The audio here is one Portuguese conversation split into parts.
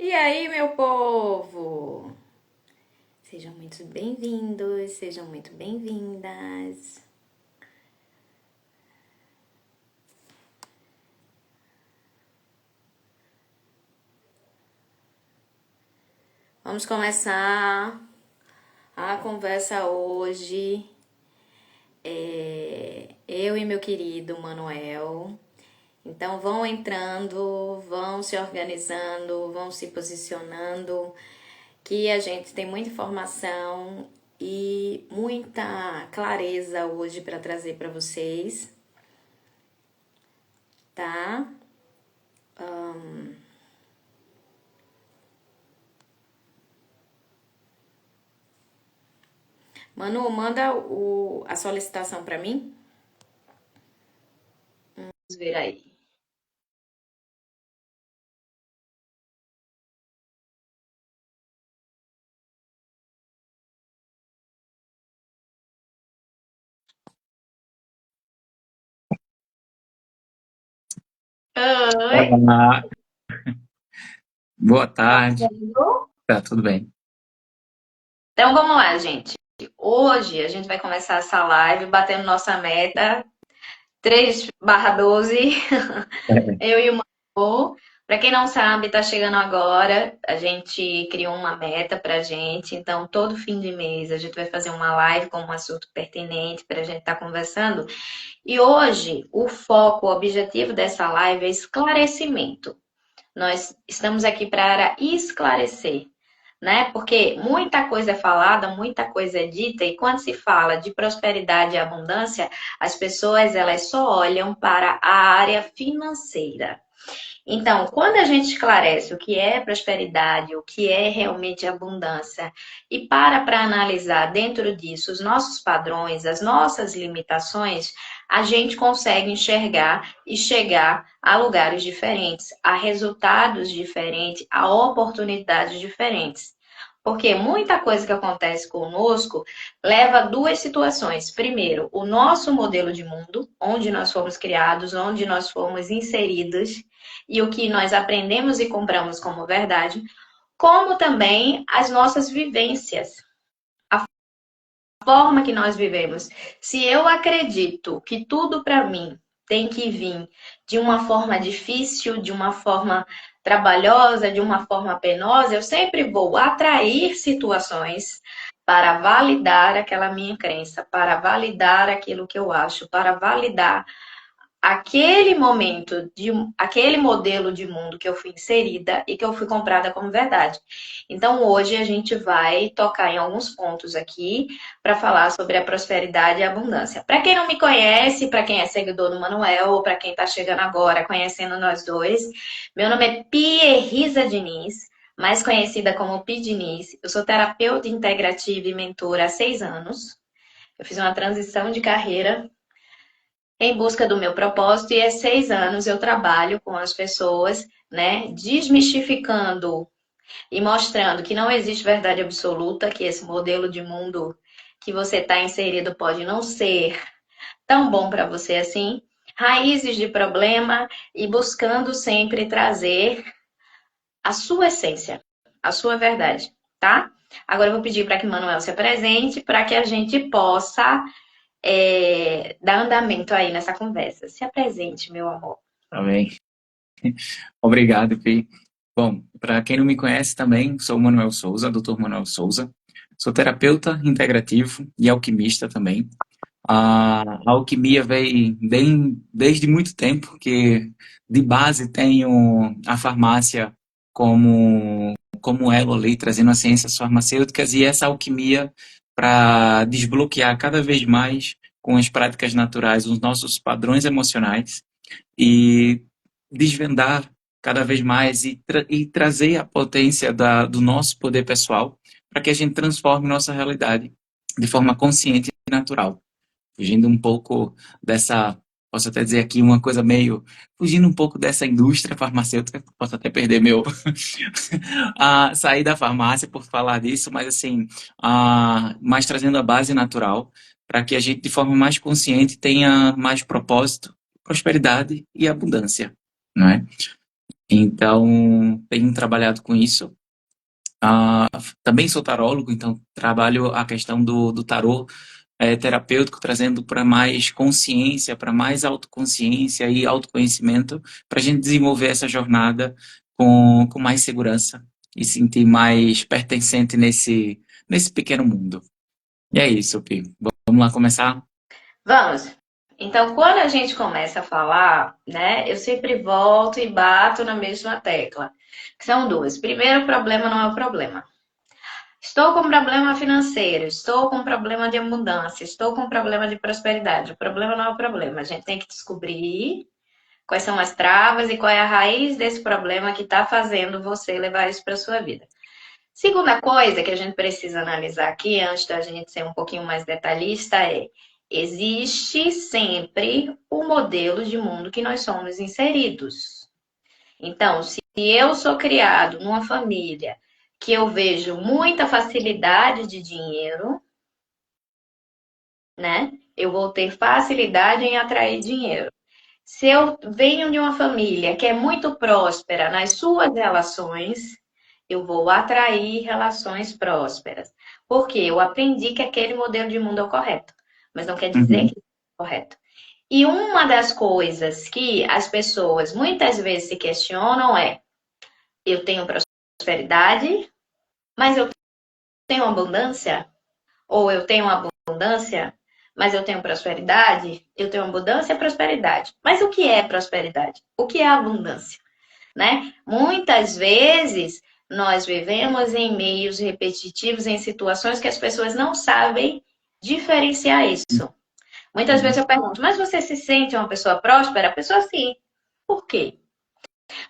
E aí, meu povo? Sejam muito bem-vindos, sejam muito bem-vindas. Vamos começar a conversa hoje. Eu e meu querido Manuel. Então vão entrando, vão se organizando, vão se posicionando, que a gente tem muita informação e muita clareza hoje para trazer para vocês, tá? Manu, manda a solicitação para mim. Vamos ver aí. Oi, Olá, boa tá tarde. vendo? Tá tudo bem? Então vamos lá, gente. Hoje a gente vai começar essa live batendo nossa meta 3/12. Eu e o Manu. Para quem não sabe, tá chegando agora. A gente criou uma meta pra gente. Então, todo fim de mês a gente vai fazer uma live com um assunto pertinente para a gente estar conversando. E hoje, o foco, o objetivo dessa live é esclarecimento. Nós estamos aqui para esclarecer, né? Porque muita coisa é falada, muita coisa é dita, e quando se fala de prosperidade e abundância, as pessoas elas só olham para a área financeira. Então, quando a gente esclarece o que é prosperidade, o que é realmente abundância, e para analisar dentro disso os nossos padrões, as nossas limitações, a gente consegue enxergar e chegar a lugares diferentes, a resultados diferentes, a oportunidades diferentes. Porque muita coisa que acontece conosco leva a duas situações. Primeiro, o nosso modelo de mundo, onde nós fomos criados, onde nós fomos inseridos, e o que nós aprendemos e compramos como verdade, como também as nossas vivências, a forma que nós vivemos. Se eu acredito que tudo para mim tem que vir de uma forma difícil, de uma forma trabalhosa, de uma forma penosa, eu sempre vou atrair situações para validar aquela minha crença, para validar aquilo que eu acho, para validar aquele momento, aquele modelo de mundo que eu fui inserida e que eu fui comprada como verdade. Então, hoje a gente vai tocar em alguns pontos aqui para falar sobre a prosperidade e a abundância. Para quem não me conhece, para quem é seguidor do Manuel, ou para quem está chegando agora, conhecendo nós dois, meu nome é Pierrisa Diniz, mais conhecida como Pi Diniz. Eu sou terapeuta integrativa e mentora há 6 anos. Eu fiz uma transição de carreira em busca do meu propósito e há 6 anos eu trabalho com as pessoas, né, desmistificando e mostrando que não existe verdade absoluta, que esse modelo de mundo que você está inserido pode não ser tão bom para você assim, raízes de problema e buscando sempre trazer a sua essência, a sua verdade, tá? Agora eu vou pedir para que Manuel se apresente para que a gente possa dar andamento aí nessa conversa. Se apresente, meu amor. Tá bem. Obrigado, Pi. Bom, para quem não me conhece também, sou o Manuel Souza, Dr. Manuel Souza. Sou terapeuta integrativo e alquimista também. A alquimia vem desde muito tempo, que de base tenho a farmácia como elo ali, trazendo as ciências farmacêuticas e essa alquimia para desbloquear cada vez mais com as práticas naturais os nossos padrões emocionais e desvendar cada vez mais e trazer a potência do nosso poder pessoal para que a gente transforme nossa realidade de forma consciente e natural, fugindo um pouco dessa, posso até dizer aqui uma coisa meio, fugindo um pouco dessa indústria farmacêutica, posso até perder sair da farmácia por falar disso, mas assim, mais trazendo a base natural para que a gente de forma mais consciente tenha mais propósito, prosperidade e abundância, não é? Então, tenho trabalhado com isso. Ah, também sou tarólogo, então trabalho a questão do tarô terapêutico, trazendo para mais consciência, para mais autoconsciência e autoconhecimento, para a gente desenvolver essa jornada com mais segurança e sentir mais pertencente nesse pequeno mundo. E é isso, Pi. Vamos lá começar? Vamos. Então, quando a gente começa a falar, né, eu sempre volto e bato na mesma tecla, que são duas. Primeiro, o problema não é o problema. Estou com problema financeiro, estou com problema de abundância, estou com problema de prosperidade. O problema não é o problema. A gente tem que descobrir quais são as travas e qual é a raiz desse problema que está fazendo você levar isso para sua vida. Segunda coisa que a gente precisa analisar aqui, antes da gente ser um pouquinho mais detalhista, é: existe sempre o modelo de mundo que nós somos inseridos. Então, se eu sou criado numa família que eu vejo muita facilidade de dinheiro, né? Eu vou ter facilidade em atrair dinheiro. Se eu venho de uma família que é muito próspera nas suas relações, eu vou atrair relações prósperas. Porque eu aprendi que aquele modelo de mundo é o correto, mas não quer dizer Uhum, que é o correto. E uma das coisas que as pessoas muitas vezes se questionam é: eu tenho prosperidade, mas eu tenho abundância? Ou eu tenho abundância, mas eu tenho prosperidade? Eu tenho abundância e prosperidade. Mas o que é prosperidade? O que é abundância? Né? Muitas vezes nós vivemos em meios repetitivos, em situações que as pessoas não sabem diferenciar isso. Muitas vezes uhum, eu pergunto: mas você se sente uma pessoa próspera? A pessoa sim. Por quê?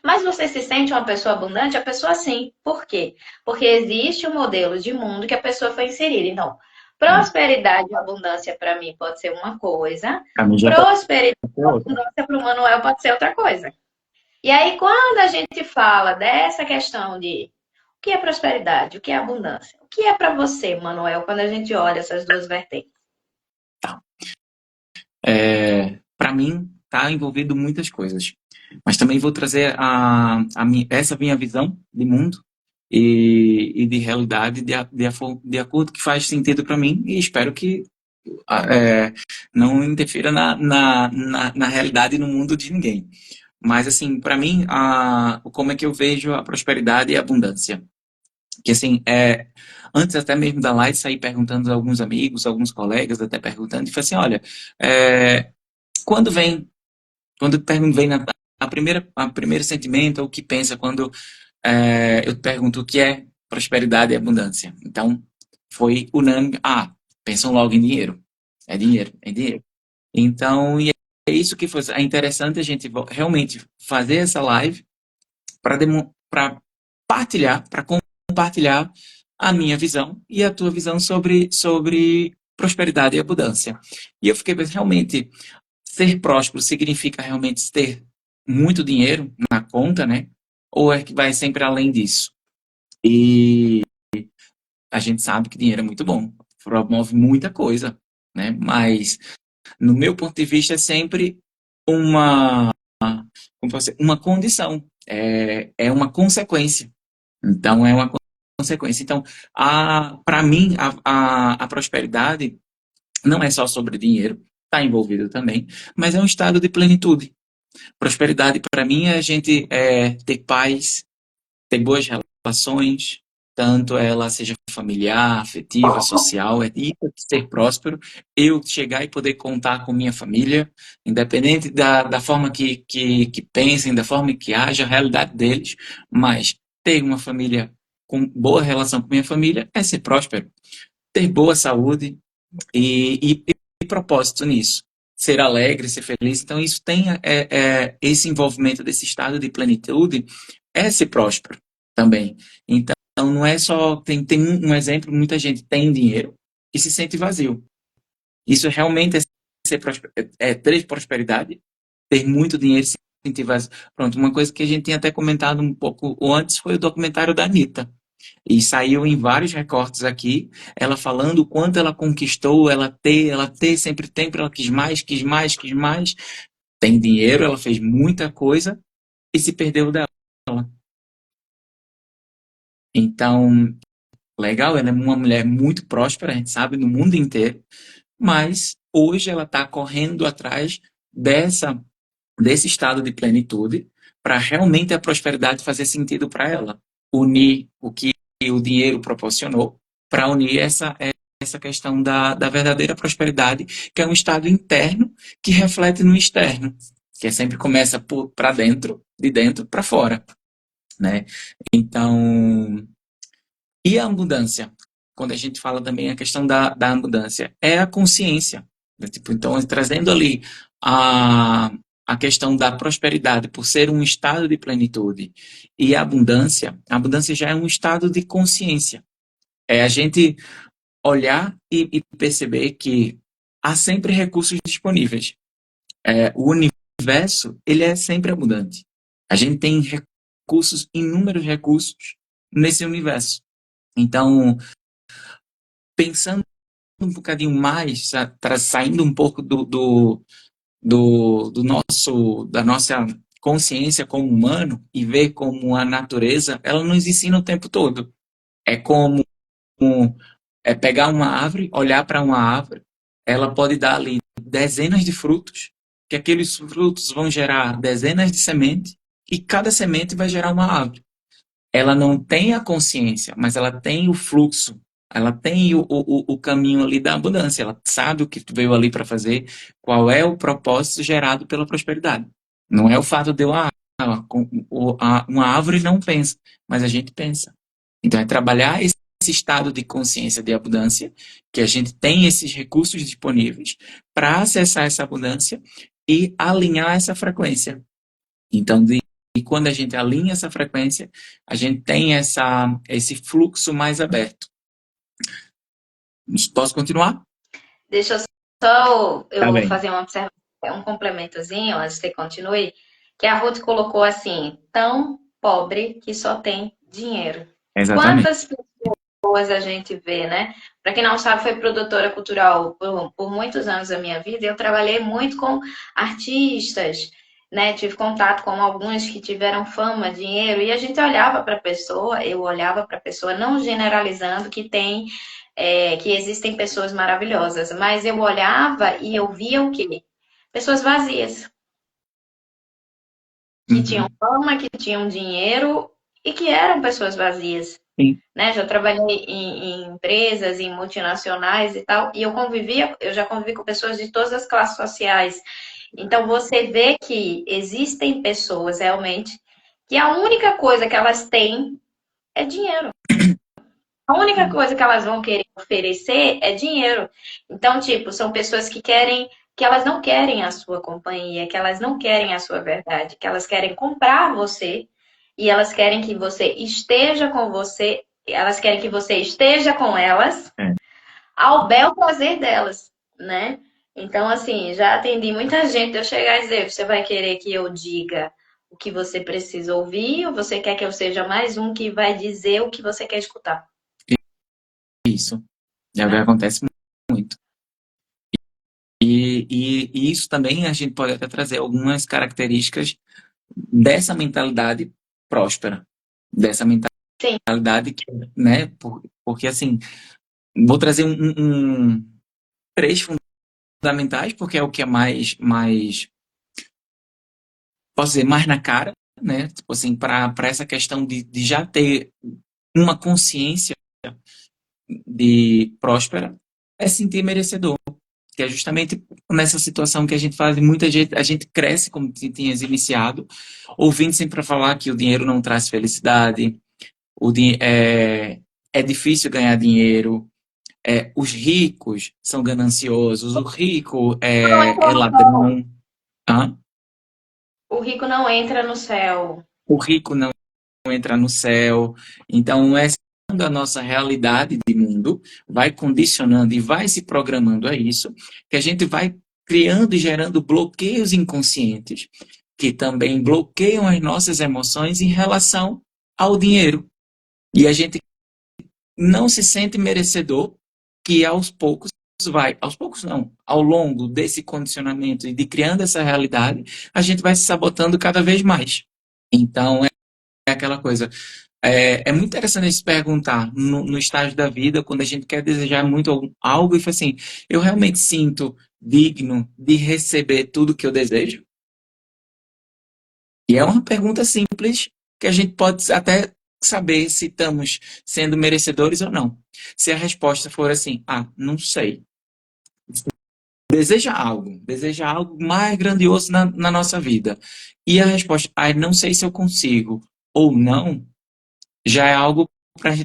Mas você se sente uma pessoa abundante? A pessoa sim. Por quê? Porque existe um modelo de mundo que a pessoa foi inserida. Então, sim. prosperidade e abundância para mim pode ser uma coisa, Para mim já pode prosperidade ser e outra. abundância para o Manuel pode ser outra coisa. E aí, quando a gente fala dessa questão de o que é prosperidade, o que é abundância, o que é para você, Manuel, quando a gente olha essas duas vertentes? Tá. Para mim, está envolvido muitas coisas. Mas também vou trazer essa minha visão de mundo e de realidade de acordo que faz sentido para mim e espero que não interfira na realidade e no mundo de ninguém. Mas, assim, para mim, como é que eu vejo a prosperidade e a abundância? Que, assim, antes até mesmo da live, sair perguntando a alguns amigos, alguns colegas, até perguntando, e falei assim, olha, é, quando vem, quando vem a primeiro sentimento, ou o que pensa quando eu te pergunto o que é prosperidade e abundância. Então, foi unânime, pensam logo em dinheiro. É dinheiro, é dinheiro. Então, e é isso que foi, é interessante a gente realmente fazer essa live para partilhar, para compartilhar a minha visão e a tua visão sobre prosperidade e abundância. E eu fiquei pensando, realmente, ser próspero significa realmente ter muito dinheiro na conta, né? Ou é que vai sempre além disso? E a gente sabe que dinheiro é muito bom, promove muita coisa, né? Mas, no meu ponto de vista, é sempre uma, como posso dizer, uma condição, é uma consequência. Então, é uma consequência. Então, para mim, a prosperidade não é só sobre dinheiro, está envolvido também, mas é um estado de plenitude. Prosperidade, para mim, é a gente ter paz, ter boas relações, tanto ela seja familiar, afetiva, social, é isso ser próspero, eu chegar e poder contar com minha família, independente da forma que pensem, da forma que haja, a realidade deles, mas ter uma família com boa relação com minha família é ser próspero. Ter boa saúde e propósito nisso. Ser alegre, ser feliz. Então, isso tem esse envolvimento desse estado de plenitude, é ser próspero também. Então, não é só. Tem um exemplo: muita gente tem dinheiro e se sente vazio. Isso realmente ter prosperidade, ter muito dinheiro e se sentir vazio. Pronto, uma coisa que a gente tinha até comentado um pouco antes foi o documentário da Anitta. E saiu em vários recortes aqui, ela falando o quanto ela conquistou, sempre tem, ela quis mais, quis mais, quis mais. Tem dinheiro, ela fez muita coisa e se perdeu dela. Então, legal, ela é uma mulher muito próspera, a gente sabe, no mundo inteiro, mas hoje ela está correndo atrás dessa, desse estado de plenitude para realmente a prosperidade fazer sentido para ela. Unir o que o dinheiro proporcionou para unir essa questão da verdadeira prosperidade, que é um estado interno que reflete no externo, que sempre começa para dentro, de dentro para fora, né? Então, e a abundância? Quando a gente fala também a questão da abundância, é a consciência, né? Tipo, então, trazendo ali a questão da prosperidade, por ser um estado de plenitude, e a abundância já é um estado de consciência. É a gente olhar e perceber que há sempre recursos disponíveis. O universo, ele é sempre abundante. A gente tem recursos, inúmeros recursos nesse universo. Então, pensando um bocadinho mais, saindo um pouco da nossa consciência como humano e ver como a natureza, ela nos ensina o tempo todo. É como pegar uma árvore, olhar para uma árvore, ela pode dar ali dezenas de frutos, que aqueles frutos vão gerar dezenas de sementes, e cada semente vai gerar uma árvore. Ela não tem a consciência, mas ela tem o fluxo, ela tem o caminho ali da abundância, ela sabe o que veio ali para fazer, qual é o propósito gerado pela prosperidade. Não é o fato de uma árvore não pensa, mas a gente pensa. Então é trabalhar esse estado de consciência de abundância, que a gente tem esses recursos disponíveis para acessar essa abundância e alinhar essa frequência. Então, e quando a gente alinha essa frequência, a gente tem esse fluxo mais aberto. Posso continuar? Deixa eu só Tá eu bem. fazer uma observação, um complementozinho antes que você continue, que a Ruth colocou assim, tão pobre que só tem dinheiro. Exatamente. Quantas pessoas a gente vê, né? Para quem não sabe, foi produtora cultural por muitos anos da minha vida. Eu trabalhei muito com artistas, né? Tive contato com alguns que tiveram fama, dinheiro, e a gente olhava para a pessoa, eu olhava para a pessoa, não generalizando que que existem pessoas maravilhosas, mas eu olhava e eu via o quê? Pessoas vazias, que tinham Uhum. fama, que tinham dinheiro e que eram pessoas vazias, Sim. né? Já trabalhei em empresas, em multinacionais e tal, e eu já convivi com pessoas de todas as classes sociais. Então você vê que existem pessoas realmente que a única coisa que elas têm é dinheiro. A única coisa que elas vão querer oferecer é dinheiro. Então, tipo, são pessoas que elas não querem a sua companhia, que elas não querem a sua verdade, que elas querem comprar você e elas querem que você esteja com você, elas querem que você esteja com elas É. ao bel prazer delas, né? Então, assim, já atendi muita gente de eu chegar e dizer, você vai querer que eu diga o que você precisa ouvir ou você quer que eu seja mais um que vai dizer o que você quer escutar, Isso. Já né? acontece muito. E isso também a gente pode até trazer algumas características dessa mentalidade próspera, dessa Sim. mentalidade que, né? Porque assim, vou trazer três fundamentais, porque é o que é mais, posso dizer, mais na cara, né? Tipo assim, para essa questão de já ter uma consciência de próspera, é sentir merecedor. Que é justamente nessa situação que a gente faz, muita gente, a gente cresce, como tinhas iniciado, ouvindo sempre falar que o dinheiro não traz felicidade, é difícil ganhar dinheiro, os ricos são gananciosos, o rico é ladrão, tá? O rico não entra no céu. O rico não entra no céu. Então, essa da nossa realidade de mundo vai condicionando e vai se programando a isso, que a gente vai criando e gerando bloqueios inconscientes, que também bloqueiam as nossas emoções em relação ao dinheiro. E a gente não se sente merecedor, que aos poucos não, ao longo desse condicionamento e de criando essa realidade, a gente vai se sabotando cada vez mais. Então, aquela coisa. É muito interessante se perguntar no estágio da vida, quando a gente quer desejar muito algo e fala assim, eu realmente sinto digno de receber tudo que eu desejo? E é uma pergunta simples que a gente pode até saber se estamos sendo merecedores ou não. Se a resposta for assim, não sei. Deseja algo mais grandioso na nossa vida. E a resposta, não sei se eu consigo ou não, já é algo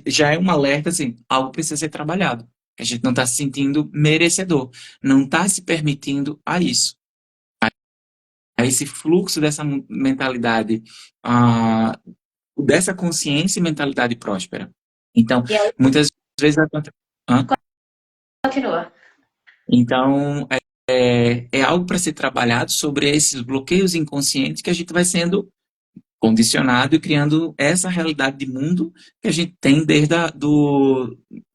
já é um alerta assim, algo precisa ser trabalhado. A gente não está se sentindo merecedor, não está se permitindo a isso, a esse fluxo dessa mentalidade, ah, dessa consciência e mentalidade próspera. Então, E aí, muitas vezes acontece. continua. Então, é algo para ser trabalhado sobre esses bloqueios inconscientes que a gente vai sendo condicionado e criando essa realidade de mundo que a gente tem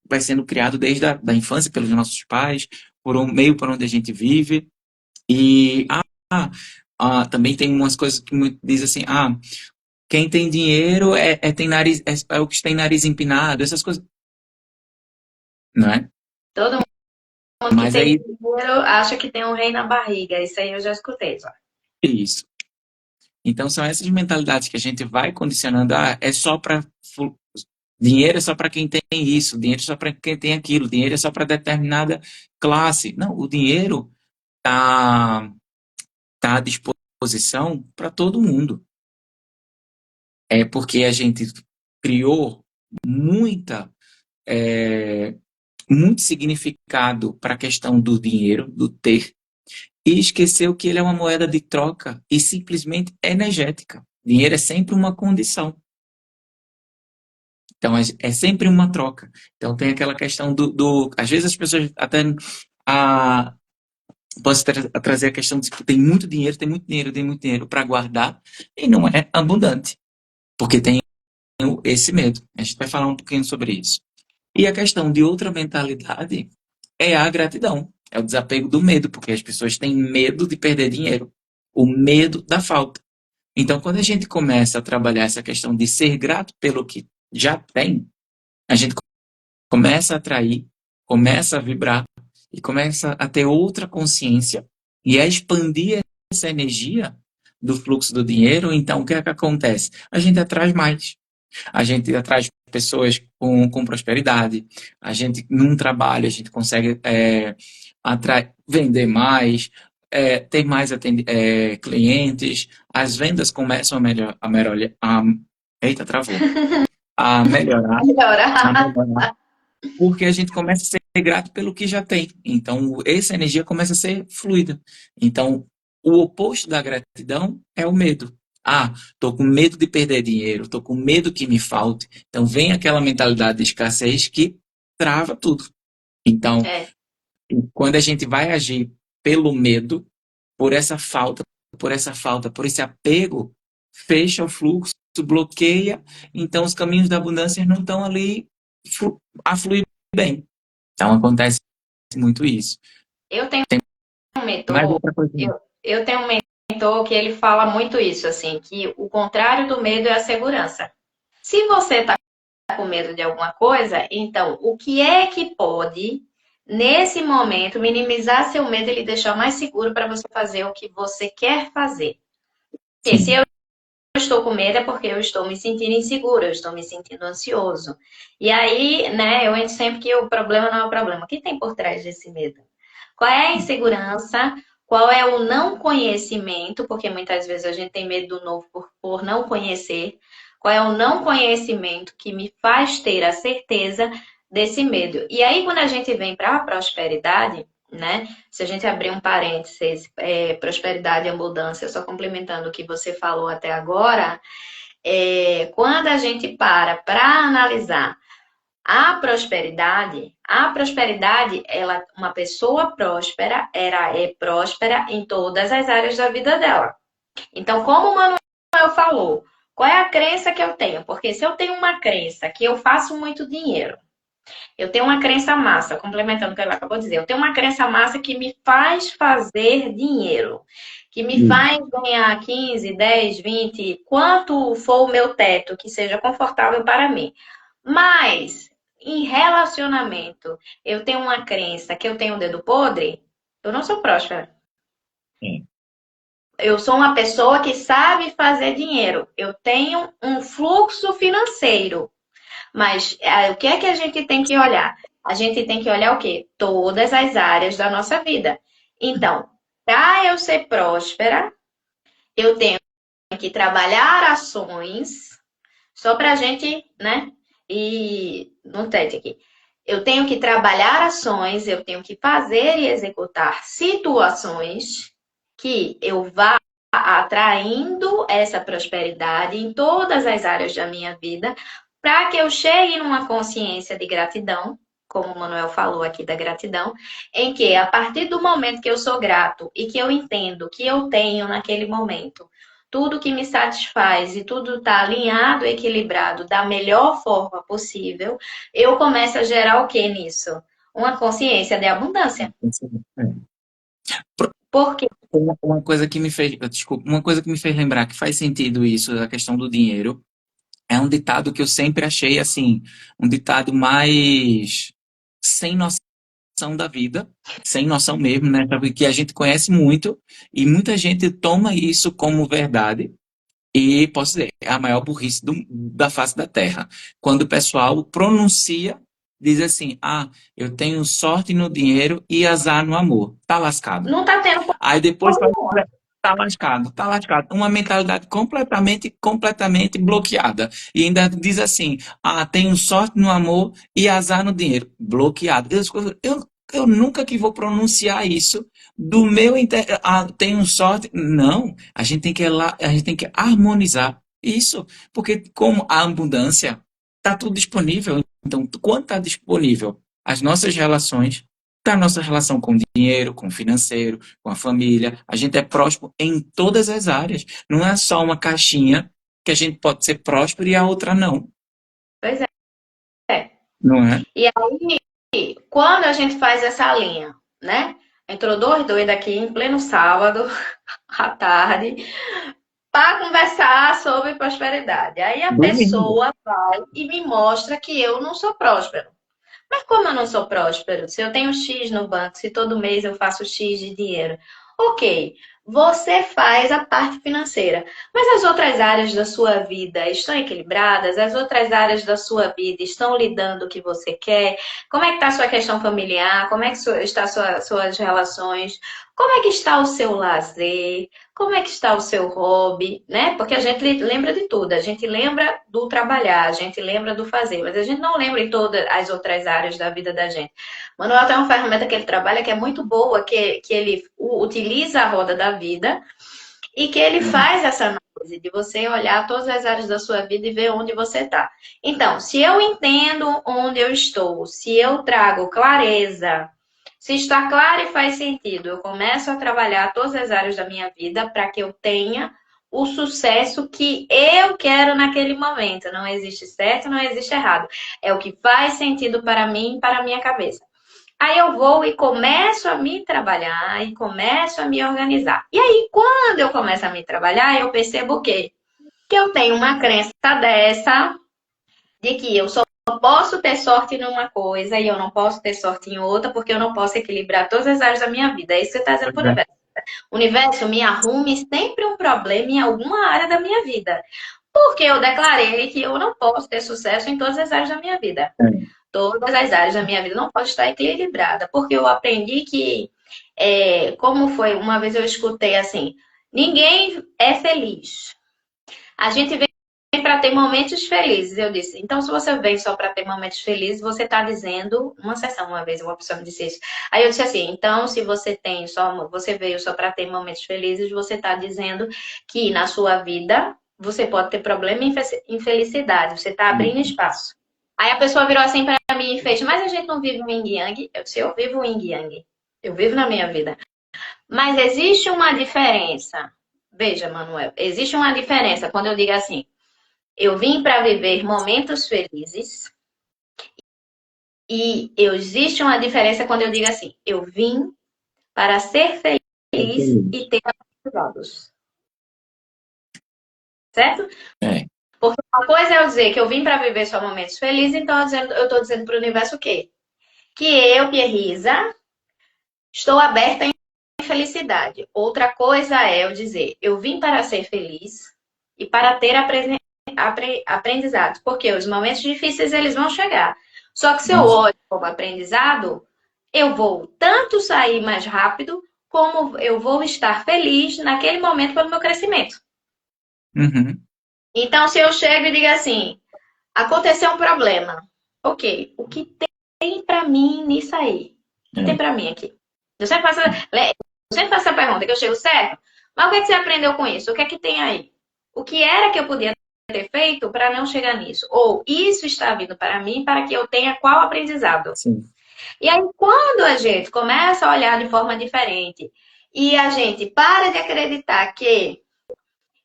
vai sendo criado desde da infância pelos nossos pais, por um meio por onde a gente vive. E também tem umas coisas que diz assim, quem tem dinheiro tem nariz, é o que tem nariz empinado, essas coisas, não é? Todo mundo que Mas tem aí, dinheiro acha que tem um rei na barriga. Isso aí eu já escutei, já. isso. Então são essas mentalidades que a gente vai condicionando, é só para dinheiro é só para quem tem isso, dinheiro é só para quem tem aquilo, dinheiro é só para determinada classe. Não, o dinheiro está à disposição para todo mundo. É porque a gente criou muita, é, muito significado para a questão do dinheiro, do ter, e esqueceu que ele é uma moeda de troca e simplesmente energética. Dinheiro é sempre uma condição. Então, é sempre uma troca. Então, tem aquela questão às vezes as pessoas até a, posso trazer a questão de que tem muito dinheiro, tem muito dinheiro, tem muito dinheiro para guardar e não é abundante, porque tem esse medo. A gente vai falar um pouquinho sobre isso. E a questão de outra mentalidade é a gratidão, é o desapego do medo, porque as pessoas têm medo de perder dinheiro, o medo da falta. Então, quando a gente começa a trabalhar essa questão de ser grato pelo que já tem, a gente começa a atrair, começa a vibrar e começa a ter outra consciência e a expandir essa energia do fluxo do dinheiro. Então, o que é que acontece? A gente atrai mais. A gente atrai pessoas com prosperidade. A gente, num trabalho, a gente consegue vender mais, ter mais clientes. As vendas começam eita, travou. A melhorar, a Melhorar. melhorar porque a gente começa a ser grato pelo que já tem. Então, essa energia começa a ser fluida. Então, o oposto da gratidão é o medo. Tô com medo de perder dinheiro, tô com medo que me falte. Então, vem aquela mentalidade de escassez que trava tudo. Então, É. quando a gente vai agir pelo medo, por essa falta, por esse apego, fecha o fluxo, bloqueia, então os caminhos da abundância não estão ali a fluir bem. Então acontece muito isso. Eu tenho Tem um mais mentor, outra coisa. eu tenho um mentor que ele fala muito isso, assim, que o contrário do medo é a segurança. Se você está com medo de alguma coisa, então o que é que pode, nesse momento, minimizar seu medo e lhe deixar mais seguro para você fazer o que você quer fazer? Porque se Sim, eu estou com medo é porque eu estou me sentindo insegura, eu estou me sentindo ansioso. E aí, né, eu entro sempre que o problema não é o problema. O que tem por trás desse medo? Qual é a insegurança? Qual é o não conhecimento? Porque muitas vezes a gente tem medo do novo por não conhecer. Qual é o não conhecimento que me faz ter a certeza desse medo? E aí, quando a gente vem para a prosperidade, né? Se a gente abrir um parênteses, prosperidade e abundância, só complementando o que você falou até agora, quando a gente para analisar a prosperidade, ela, uma pessoa próspera, ela é próspera em todas as áreas da vida dela. Então, como o Manuel falou, qual é a crença que eu tenho? Porque se eu tenho uma crença que eu faço muito dinheiro, Eu tenho uma crença massa, complementando o que ela acabou de dizer, eu tenho uma crença massa que me faz fazer dinheiro, que me Hum. faz ganhar 15, 10, 20, quanto for o meu teto, que seja confortável para mim. Mas, em relacionamento, eu tenho uma crença que eu tenho o dedo podre, eu não sou próspera. Sim. Eu sou uma pessoa que sabe fazer dinheiro. Eu tenho um fluxo financeiro. Mas o que é que a gente tem que olhar? A gente tem que olhar o quê? Todas as áreas da nossa vida. Então, para eu ser próspera, eu tenho que trabalhar ações, só para a gente, né? E no TED aqui. Eu tenho que trabalhar ações, eu tenho que fazer e executar situações que eu vá atraindo essa prosperidade em todas as áreas da minha vida, para que eu chegue numa consciência de gratidão, como o Manuel falou aqui da gratidão, em que a partir do momento que eu sou grato e que eu entendo que eu tenho naquele momento tudo que me satisfaz e tudo está alinhado, equilibrado da melhor forma possível, eu começo a gerar o que nisso? Uma consciência de abundância. É. Por quê? Uma coisa que me fez, desculpa, uma coisa que me fez lembrar que faz sentido isso, a questão do dinheiro, é um ditado que eu sempre achei assim, um ditado mais sem noção da vida, sem noção mesmo, né? Sabe, que a gente conhece muito e muita gente toma isso como verdade. E posso dizer, é a maior burrice da face da Terra. Quando o pessoal pronuncia, diz assim: ah, eu tenho sorte no dinheiro e azar no amor. Tá lascado. Não está tendo Aí depois porra vai nenhuma. tá lascado, tá lascado. Uma mentalidade completamente bloqueada. E ainda diz assim: ah, tenho sorte no amor e azar no dinheiro. Bloqueado. Eu nunca que vou pronunciar isso do meu ah, tenho sorte. Não, a gente tem que a gente tem que harmonizar isso, porque como a abundância está tudo disponível, então quando está disponível as nossas relações, tá a nossa relação com o dinheiro, com o financeiro, com a família. A gente é próspero em todas as áreas. Não é só uma caixinha que a gente pode ser próspero e a outra não. Pois é. Não é? E aí, quando a gente faz essa linha, né? Entrou dois doidos aqui em pleno sábado, à tarde, para conversar sobre prosperidade. Aí a Domingo. pessoa vai e me mostra que eu não sou próspero. Mas como eu não sou próspero, se eu tenho X no banco, se todo mês eu faço X de dinheiro, ok, você faz a parte financeira, mas as outras áreas da sua vida estão equilibradas? As outras áreas da sua vida estão lhe dando o que você quer? Como é que está a sua questão familiar? Como é que está suas relações? Como é que está o seu lazer? Como é que está o seu hobby, né? Porque a gente lembra de tudo, a gente lembra do trabalhar, a gente lembra do fazer, mas a gente não lembra em todas as outras áreas da vida da gente. Manuel tem uma ferramenta que ele trabalha que é muito boa, que ele utiliza a roda da vida e que ele faz essa análise de você olhar todas as áreas da sua vida e ver onde você está. Então, se eu entendo onde eu estou, se eu trago clareza, se está claro e faz sentido, eu começo a trabalhar todas as áreas da minha vida para que eu tenha o sucesso que eu quero naquele momento. Não existe certo, não existe errado. É o que faz sentido para mim e para a minha cabeça. Aí eu vou e começo a me trabalhar e começo a me organizar. E aí, quando eu começo a me trabalhar, eu percebo o quê? Que eu tenho uma crença dessa de que eu só posso ter sorte numa coisa e eu não posso ter sorte em outra, porque eu não posso equilibrar todas as áreas da minha vida. É isso que você está dizendo Pois para o é. universo. O universo me arrume sempre um problema em alguma área da minha vida. Porque eu declarei que eu não posso ter sucesso em todas as áreas da minha vida. Todas as áreas da minha vida não podem estar equilibrada. Porque eu aprendi que, como foi, uma vez eu escutei assim, ninguém é feliz. A gente vem para ter momentos felizes. Eu disse, então se você vem só para ter momentos felizes, você está dizendo, uma sessão uma vez, uma pessoa me disse isso. Aí eu disse assim, então se você tem só, você veio só para ter momentos felizes, você está dizendo que na sua vida você pode ter problema e infelicidade. Você está abrindo espaço. Aí a pessoa virou assim para mim e fez, mas a gente não vive um yin yang? Eu disse, eu vivo um yin yang. Eu vivo na minha vida. Mas existe uma diferença. Veja, Manuel, existe uma diferença quando eu digo assim, eu vim para viver momentos felizes E existe uma diferença quando eu digo assim, eu vim para ser feliz Entendi. e ter aprendizados. Certo? É, Porque uma coisa é eu dizer que eu vim para viver só momentos felizes, então eu estou dizendo para o universo o quê? Que eu, Pierrisa, estou aberta em felicidade. Outra coisa é eu dizer, eu vim para ser feliz e para ter aprendizados. Porque os momentos difíceis, eles vão chegar. Só que se eu isso. olho como aprendizado, eu vou tanto sair mais rápido, como eu vou estar feliz naquele momento pelo meu crescimento. Uhum. Então, se eu chego e digo assim, aconteceu um problema. Ok, o que tem para mim nisso aí? O que tem É. para mim aqui? Eu sempre faço essa pergunta, que eu chego certo. Mas o que é que você aprendeu com isso? O que é que tem aí? O que era que eu podia ter feito para não chegar nisso? Ou isso está vindo para mim para que eu tenha qual aprendizado? Sim. E aí, quando a gente começa a olhar de forma diferente e a gente para de acreditar que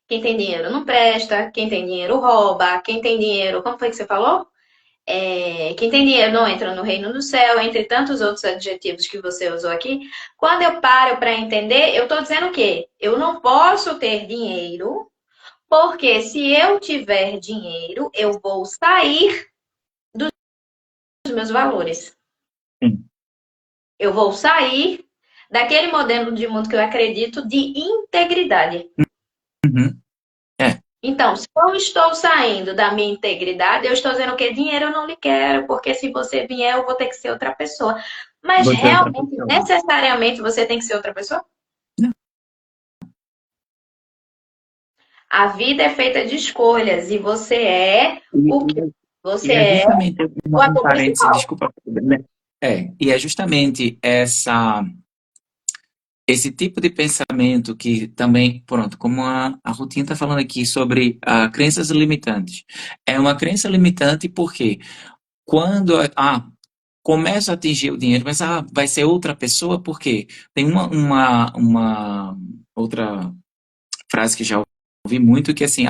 quem tem dinheiro não presta, quem tem dinheiro rouba, quem tem dinheiro, como foi que você falou? Quem tem dinheiro não entra no reino do céu, entre tantos outros adjetivos que você usou aqui. Quando eu paro para entender, eu estou dizendo o quê? Eu não posso ter dinheiro, porque se eu tiver dinheiro, eu vou sair dos meus valores. Sim. Eu vou sair daquele modelo de mundo que eu acredito de integridade. Uhum. É, Então, se eu estou saindo da minha integridade, eu estou dizendo que dinheiro eu não lhe quero, porque se você vier, eu vou ter que ser outra pessoa. Mas você é outra realmente, pessoa. necessariamente, você tem que ser outra pessoa? Não. A vida é feita de escolhas e você é E, o que? e Você é é justamente o um ator parêntese, principal. desculpa, né? E é justamente esse tipo de pensamento que também, pronto, como a Rutinha está falando aqui sobre crenças limitantes. É uma crença limitante porque quando começa a atingir o dinheiro, mas vai ser outra pessoa, porque tem uma outra frase que já ouvi muito, que é assim,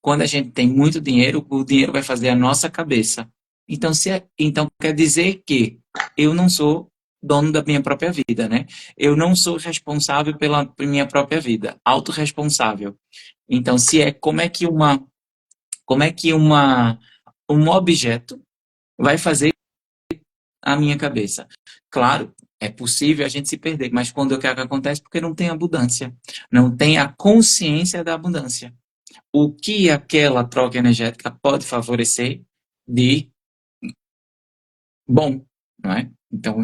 quando a gente tem muito dinheiro, o dinheiro vai fazer a nossa cabeça. Então, então quer dizer que eu não sou dono da minha própria vida, né? Eu não sou responsável pela minha própria vida, autorresponsável. Então, se é como é que um objeto vai fazer a minha cabeça? Claro, é possível a gente se perder, mas quando o que acontece? Porque não tem abundância, não tem a consciência da abundância. O que aquela troca energética pode favorecer de bom, não é? Então,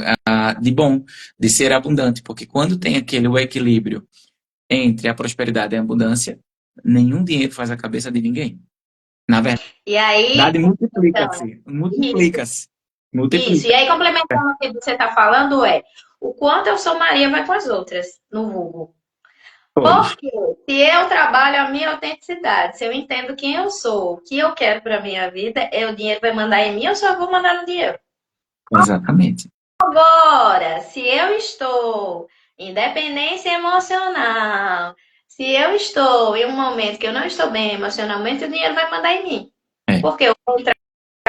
de bom, de ser abundante, porque quando tem aquele o equilíbrio entre a prosperidade e a abundância, nenhum dinheiro faz a cabeça de ninguém. Na E aí, verdade, então, multiplica-se, isso, multiplica-se, isso. E multiplica. aí, complementando o que você está falando, o quanto eu sou Maria vai com as outras, no vulgo. Pois, Porque se eu trabalho a minha autenticidade, se eu entendo quem eu sou, o que eu quero para minha vida, o dinheiro vai mandar em mim, eu só vou mandar no dinheiro. exatamente. Agora, se eu estou em dependência emocional, se eu estou em um momento que eu não estou bem emocionalmente, o dinheiro vai mandar em mim. É. Porque eu vou entrar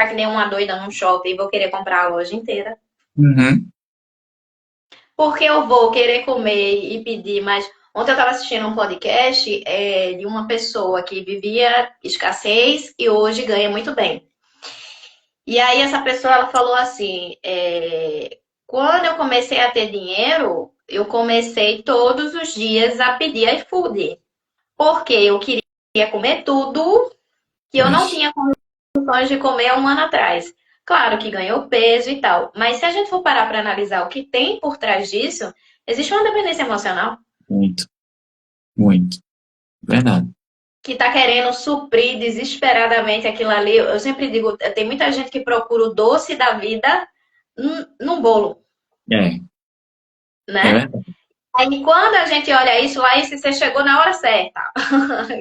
que nem uma doida num shopping e vou querer comprar a loja inteira. Uhum. Porque eu vou querer comer e pedir mais. Ontem eu estava assistindo um podcast de uma pessoa que vivia escassez e hoje ganha muito bem. E aí essa pessoa ela falou assim: quando eu comecei a ter dinheiro, eu comecei todos os dias a pedir iFood, porque eu queria comer tudo que eu não Pois, tinha condições de comer há um ano atrás. Claro que ganhou peso e tal, mas se a gente for parar para analisar o que tem por trás disso, existe uma dependência emocional muito, muito. Verdade. que está querendo suprir desesperadamente aquilo ali. Eu sempre digo, tem muita gente que procura o doce da vida num bolo, É, é né? verdade. Aí quando a gente olha isso, Laís, você chegou na hora certa.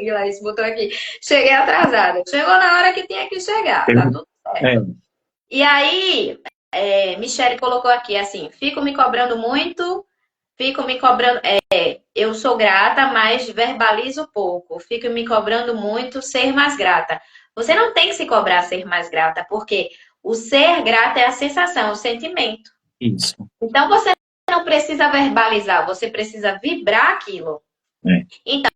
E Laís botou aqui, cheguei atrasada. Chegou na hora que tinha que chegar, tá tudo É, certo. E aí, Michele colocou aqui assim: fico me cobrando muito, fico me cobrando. Eu sou grata, mas verbalizo pouco. Fico me cobrando muito ser mais grata. Você não tem que se cobrar ser mais grata, porque O ser grato é a sensação, o sentimento. Isso. Então você não precisa verbalizar, você precisa vibrar aquilo. É. Então,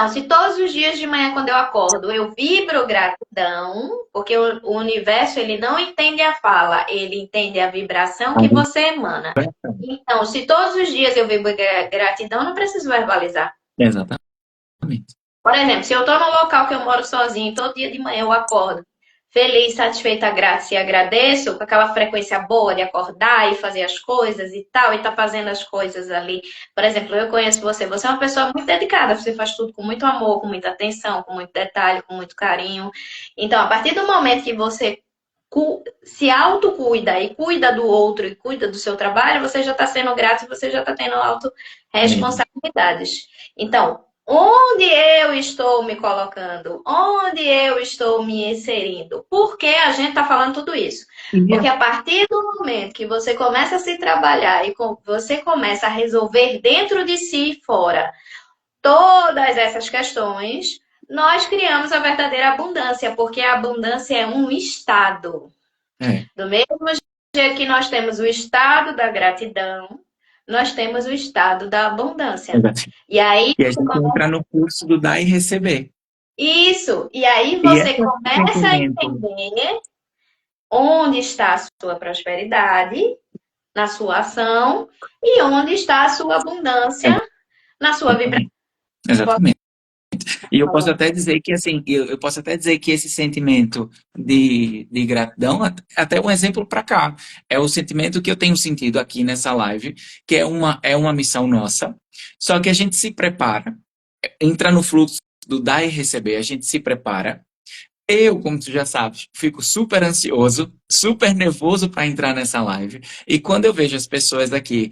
se todos os dias de manhã, quando eu acordo, eu vibro gratidão, porque o universo ele não entende a fala, ele entende a vibração que você emana. Então, se todos os dias eu vibro gratidão, não preciso verbalizar. Exatamente. Por exemplo, se eu estou num local que eu moro sozinho, todo dia de manhã eu acordo feliz, satisfeita, grata e agradeço, com aquela frequência boa de acordar e fazer as coisas e tal, e tá fazendo as coisas ali. Por exemplo, eu conheço você, você é uma pessoa muito dedicada, você faz tudo com muito amor, com muita atenção, com muito detalhe, com muito carinho. Então, a partir do momento que você se autocuida e cuida do outro e cuida do seu trabalho, você já está sendo grato e você já está tendo autorresponsabilidades. Então, onde eu estou me colocando? Onde eu estou me inserindo? Por que a gente está falando tudo isso? Porque a partir do momento que você começa a se trabalhar e você começa a resolver dentro de si e fora todas essas questões, nós criamos a verdadeira abundância, porque a abundância é um estado. Do mesmo jeito que nós temos o estado da gratidão, nós temos o estado da abundância. E aí a gente entra no curso do dar e receber. Isso. E aí você começa a entender onde está a sua prosperidade na sua ação e onde está a sua abundância na sua vibração. Exatamente. E eu posso até dizer que assim, eu posso até dizer que esse sentimento de gratidão, até um exemplo para cá, é o sentimento que eu tenho sentido aqui nessa live, que é uma missão nossa, só que a gente se prepara, entra no fluxo do dar e receber, a gente se prepara. Eu, como tu já sabes, fico super ansioso, super nervoso para entrar nessa live. E quando eu vejo as pessoas aqui,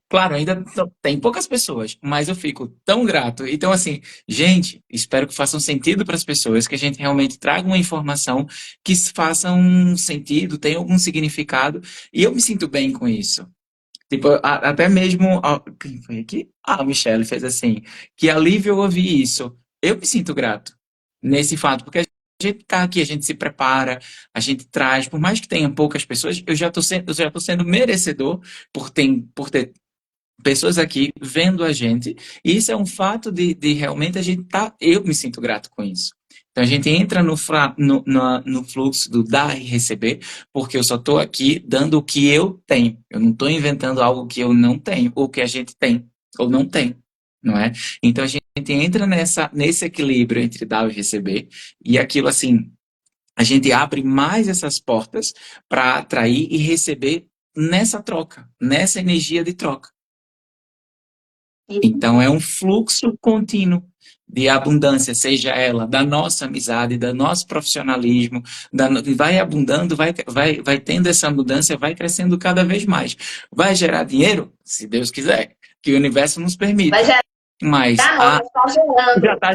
claro, ainda tem poucas pessoas, mas eu fico tão grato. Então, assim, gente, espero que façam sentido para as pessoas, que a gente realmente traga uma informação que faça um sentido, tenha algum significado. E eu me sinto bem com isso. Tipo, até mesmo. Quem foi aqui? A Michelle fez assim. Que alívio eu ouvir isso. Eu me sinto grato nesse fato, porque a gente tá aqui, a gente se prepara, a gente traz, por mais que tenha poucas pessoas, eu já tô sendo merecedor por ter pessoas aqui vendo a gente. E isso é um fato de realmente a gente tá. Eu me sinto grato com isso. Então a gente entra no fluxo do dar e receber, porque eu só estou aqui dando o que eu tenho. Eu não estou inventando algo que eu não tenho, ou que a gente tem, ou não tem, não é? Então a gente entra nesse equilíbrio entre dar e receber, e aquilo assim, a gente abre mais essas portas para atrair e receber nessa troca, nessa energia de troca. Então, é um fluxo contínuo de abundância, seja ela da nossa amizade, do nosso profissionalismo, vai abundando, vai tendo essa abundância, vai crescendo cada vez mais. Vai gerar dinheiro? Se Deus quiser, que o universo nos permita. Vai gerar, mas já está gerando. Já está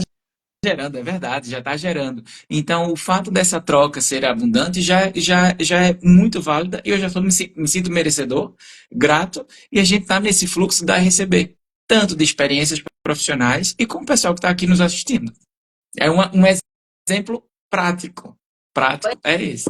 gerando, é verdade, já está gerando. Então, o fato dessa troca ser abundante já é muito válida e eu já me sinto merecedor, grato, e a gente está nesse fluxo da receber, tanto de experiências profissionais e com o pessoal que está aqui nos assistindo. É um exemplo prático. Prático é esse.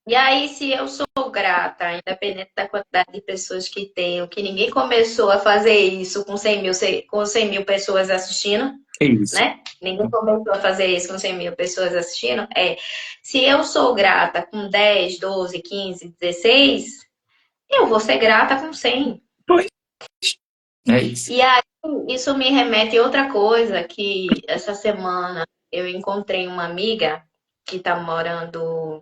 E aí, se eu sou grata, independente da quantidade de pessoas que tenho, que ninguém começou a fazer isso com 100 mil pessoas assistindo, isso. Né? Ninguém começou a fazer isso com 100 mil pessoas assistindo. Se eu sou grata com 10, 12, 15, 16, eu vou ser grata com 100. Pois. É isso. E aí, isso me remete a outra coisa, que essa semana eu encontrei uma amiga que está morando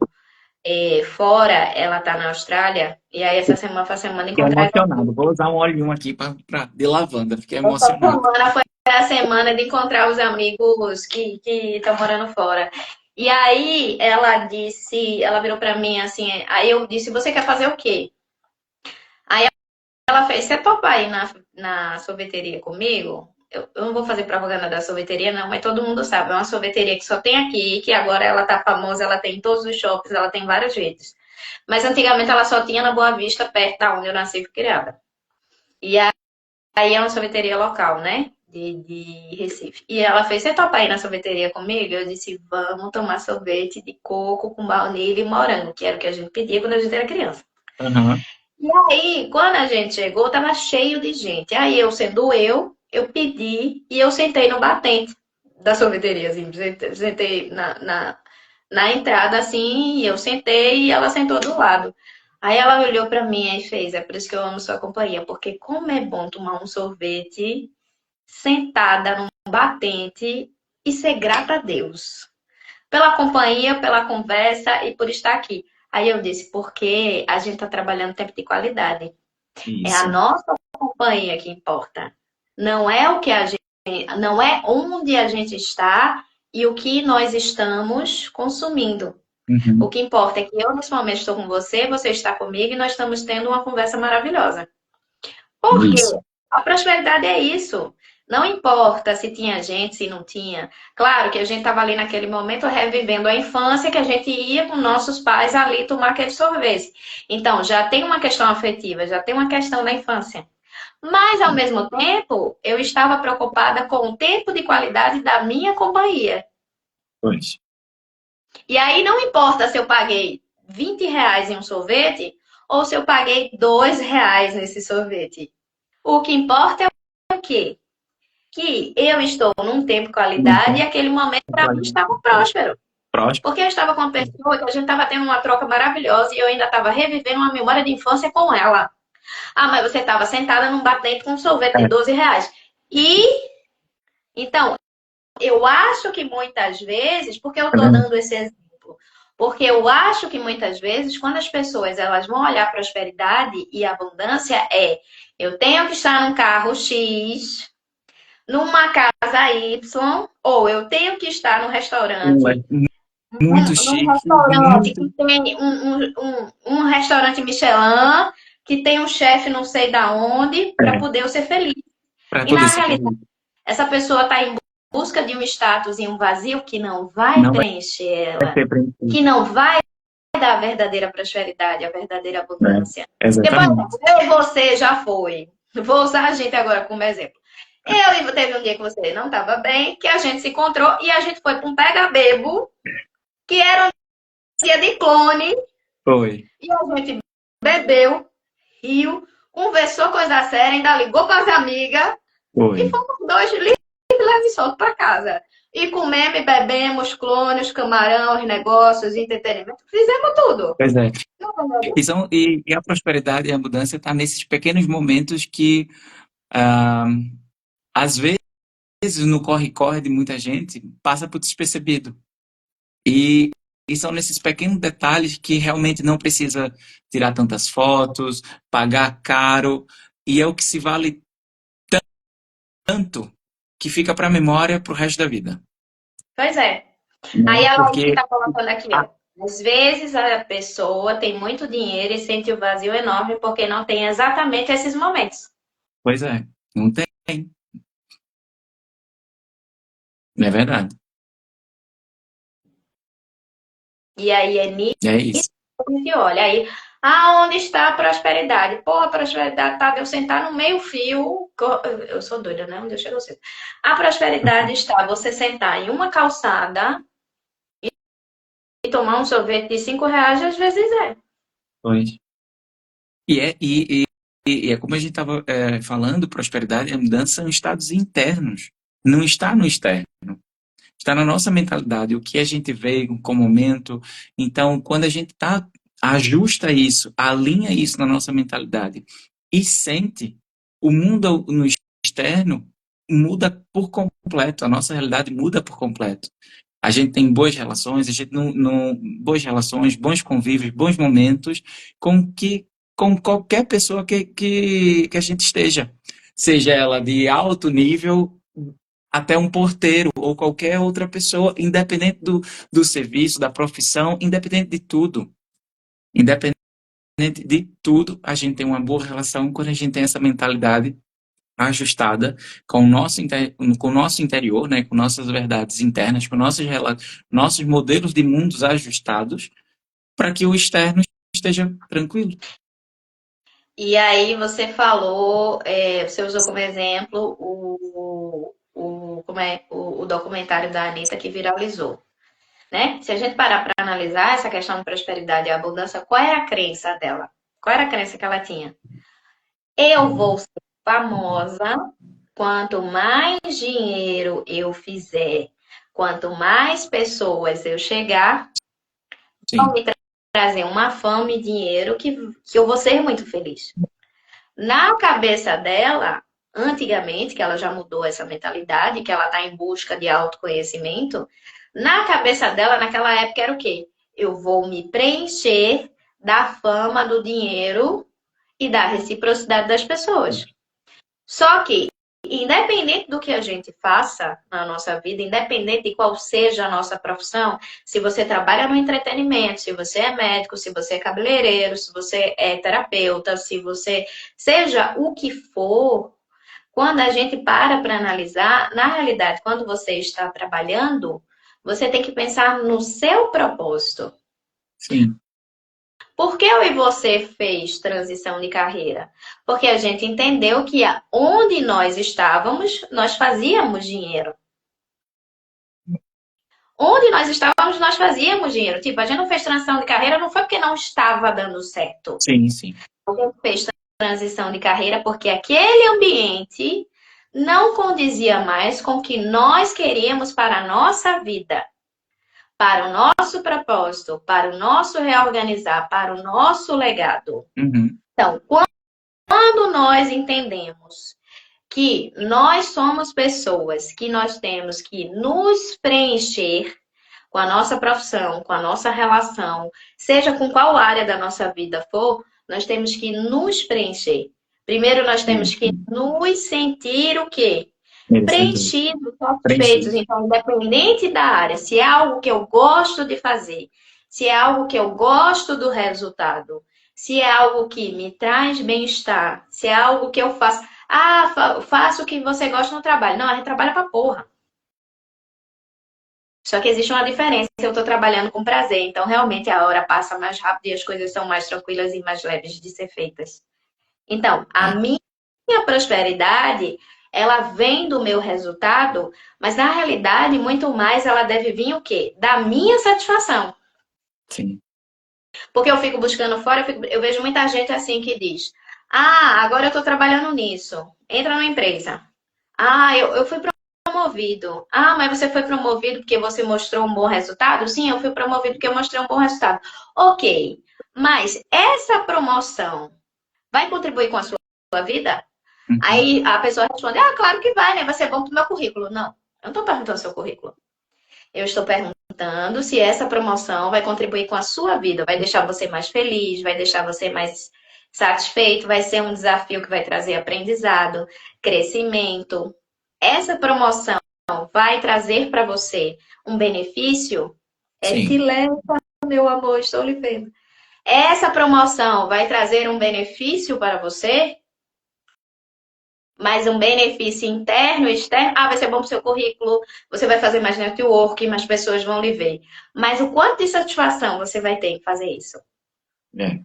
fora, ela está na Austrália, e aí essa semana foi a semana Fiquei emocionado. Vou usar um olhinho aqui de lavanda, fiquei emocionado. Essa semana foi a semana de encontrar os amigos que estão morando fora. E aí ela virou pra mim assim, aí eu disse, você quer fazer o quê? Aí ela fez, você topa aí na sorveteria comigo? Eu não vou fazer propaganda da sorveteria, não, mas todo mundo sabe. É uma sorveteria que só tem aqui, que agora ela tá famosa, ela tem em todos os shoppings, ela tem várias redes. Mas antigamente ela só tinha na Boa Vista, perto da onde eu nasci e fui criada. E aí é uma sorveteria local, né? de Recife. E ela fez, você topa ir na sorveteria comigo? Eu disse, vamos tomar sorvete de coco com baunilha e morango, que era o que a gente pedia quando a gente era criança. Aham. E aí, quando a gente chegou, tava cheio de gente. Aí eu, sendo eu pedi e eu sentei no batente da sorveteria, assim, sentei na entrada, assim, e eu sentei e ela sentou do lado. Aí ela olhou pra mim e fez, é por isso que eu amo sua companhia, porque como é bom tomar um sorvete sentada num batente e ser grata a Deus. Pela companhia, pela conversa e por estar aqui. Aí eu disse, porque a gente está trabalhando tempo de qualidade. É a Isso. nossa companhia que importa. Não é o que a gente, não é onde a gente está e o que nós estamos consumindo. O Uhum. que importa é que eu, nesse momento, estou com você, você está comigo e nós estamos tendo uma conversa maravilhosa. Por quê? Isso. A prosperidade é isso. Não importa se tinha gente, se não tinha. Claro que a gente estava ali naquele momento revivendo a infância, que a gente ia com nossos pais ali tomar aquele sorvete. Então, já tem uma questão afetiva, já tem uma questão da infância. Mas, ao mesmo tempo, eu estava preocupada com o tempo de qualidade da minha companhia. Pois. E aí, não importa se eu paguei R$ 20 em um sorvete ou se eu paguei R$ 2 nesse sorvete. O que importa é o quê? Que eu estou num tempo de qualidade e Muito aquele momento para mim estava próspero. próximo. Porque eu estava com uma pessoa que a gente estava tendo uma troca maravilhosa e eu ainda estava revivendo uma memória de infância com ela. Ah, mas você estava sentada num batente com um sorvete de É, R$ 12. E, então, eu acho que muitas vezes, porque eu tá estou vendo? dando esse exemplo, porque eu acho que muitas vezes, quando as pessoas elas vão olhar a prosperidade e a abundância, eu tenho que estar num carro X, numa casa Y, ou eu tenho que estar num restaurante, Muito num chique, restaurante muito que tem um restaurante Michelin, que tem um chefe não sei da onde, para é, poder eu ser feliz. para E poder na ser realidade, feliz. essa pessoa está em busca de um status e um vazio que não vai Não vai preencher ela, ter preenchido. que não vai dar a verdadeira prosperidade, a verdadeira Né? abundância. Depois, Exatamente. eu e você já foi. Vou usar a gente agora como exemplo. Eu e teve um dia que você não estava bem, que a gente se encontrou e a gente foi para um pega-bebo, que era um dia de clone, Foi, e a gente bebeu, riu, conversou coisa séria, ainda ligou para as amigas e foi. fomos dois livres, leve e solto para casa. E comemos e bebemos, clones, camarão, os negócios, entretenimento, fizemos tudo. Pois é. Não, meu Deus. E a prosperidade e a abundância está nesses pequenos momentos que, ah, às vezes, no corre-corre de muita gente, passa por despercebido. E, e são nesses pequenos detalhes que realmente não precisa tirar tantas fotos, pagar caro, e é o que se vale tanto que fica para a memória para o resto da vida. Pois é. Né? Aí a Laís Porque, está colocando aqui, ah, ó. Às vezes a pessoa tem muito dinheiro e sente o vazio enorme porque não tem exatamente esses momentos. pois é, não tem, não é verdade. E aí é nisso É isso. que a gente olha. Aí, aonde está a prosperidade? Porra, a prosperidade tá de eu sentar no meio-fio. Eu sou doida, né? Onde eu chego cedo. A prosperidade está você sentar em uma calçada e tomar um sorvete de R$ 5, às vezes é. Pois. E é, e, e é como a gente estava falando, prosperidade e mudança são estados internos, não está no externo. Está na nossa mentalidade, o que a gente vê com o momento. Então, quando a gente ajusta isso, alinha isso na nossa mentalidade e sente, o mundo no externo muda por completo, a nossa realidade muda por completo. A gente tem boas relações, a gente boas relações, bons convívios, bons momentos com qualquer pessoa que a gente esteja, seja ela de alto nível até um porteiro ou qualquer outra pessoa, independente do serviço, da profissão, independente de tudo, a gente tem uma boa relação quando a gente tem essa mentalidade ajustada com com o nosso interior, né, com nossas verdades internas, com nossos modelos de mundos ajustados, para que o externo esteja tranquilo. E aí você falou, você usou como exemplo o documentário da Anitta que viralizou, né? Se a gente parar para analisar essa questão de prosperidade e abundância, qual era a crença dela? Qual era a crença que ela tinha? Eu vou ser famosa quanto mais dinheiro eu fizer, quanto mais pessoas eu chegar, vão Sim, me trazer uma fama e dinheiro que eu vou ser muito feliz. Na cabeça dela, antigamente, que ela já mudou essa mentalidade, que ela está em busca de autoconhecimento, na cabeça dela, naquela época, era o quê? Eu vou me preencher da fama, do dinheiro e da reciprocidade das pessoas. Só que, independente do que a gente faça na nossa vida, independente de qual seja a nossa profissão, se você trabalha no entretenimento, se você é médico, se você é cabeleireiro, se você é terapeuta, se você seja o que for, quando a gente para analisar, na realidade, quando você está trabalhando, você tem que pensar no seu propósito. sim, Por que eu e você fez transição de carreira? Porque a gente entendeu que onde nós estávamos, nós fazíamos dinheiro. Onde nós estávamos, nós fazíamos dinheiro. Tipo, a gente não fez transição de carreira, não foi porque não estava dando certo. sim, sim. A gente fez transição de carreira porque aquele ambiente não condizia mais com o que nós queríamos para a nossa vida, para o nosso propósito, para o nosso reorganizar, para o nosso legado. Uhum, Então, quando nós entendemos que nós somos pessoas que nós temos que nos preencher com a nossa profissão, com a nossa relação, seja com qual área da nossa vida for, nós temos que nos preencher. Primeiro nós sim, temos que sim. nos sentir o quê? Merecedor. Preenchidos, satisfeitos. Preenchido. Então, independente da área, se é algo que eu gosto de fazer, se é algo que eu gosto do resultado, se é algo que me traz bem-estar, se é algo que eu faço. Ah, faço o que você gosta no trabalho. Não, a gente trabalha pra porra. Só que existe uma diferença. Eu estou trabalhando com prazer, então realmente a hora passa mais rápido e as coisas são mais tranquilas e mais leves de ser feitas. Então, a É, minha prosperidade, ela vem do meu resultado, mas na realidade, muito mais ela deve vir o quê? Da minha satisfação. sim. Porque eu fico buscando fora, eu vejo muita gente assim que diz: Ah, agora eu estou trabalhando nisso. Entra na empresa. Ah, eu fui promovido. Ah, mas você foi promovido porque você mostrou um bom resultado? Sim, eu fui promovido porque eu mostrei um bom resultado. Ok, mas essa promoção vai contribuir com a sua vida? Uhum. Aí a pessoa responde: Ah, claro que vai, né? Vai ser bom pro meu currículo. Não, eu não estou perguntando seu currículo. Eu estou perguntando se essa promoção vai contribuir com a sua vida, vai deixar você mais feliz, vai deixar você mais satisfeito, vai ser um desafio que vai trazer aprendizado, crescimento. Essa promoção vai trazer para você um benefício? É Sim, silêncio, meu amor, estou lhe vendo. Essa promoção vai trazer um benefício para você? Mas um benefício interno e externo, vai ser bom para o seu currículo, você vai fazer mais network, mais pessoas vão lhe ver. Mas o quanto de satisfação você vai ter em fazer isso? é.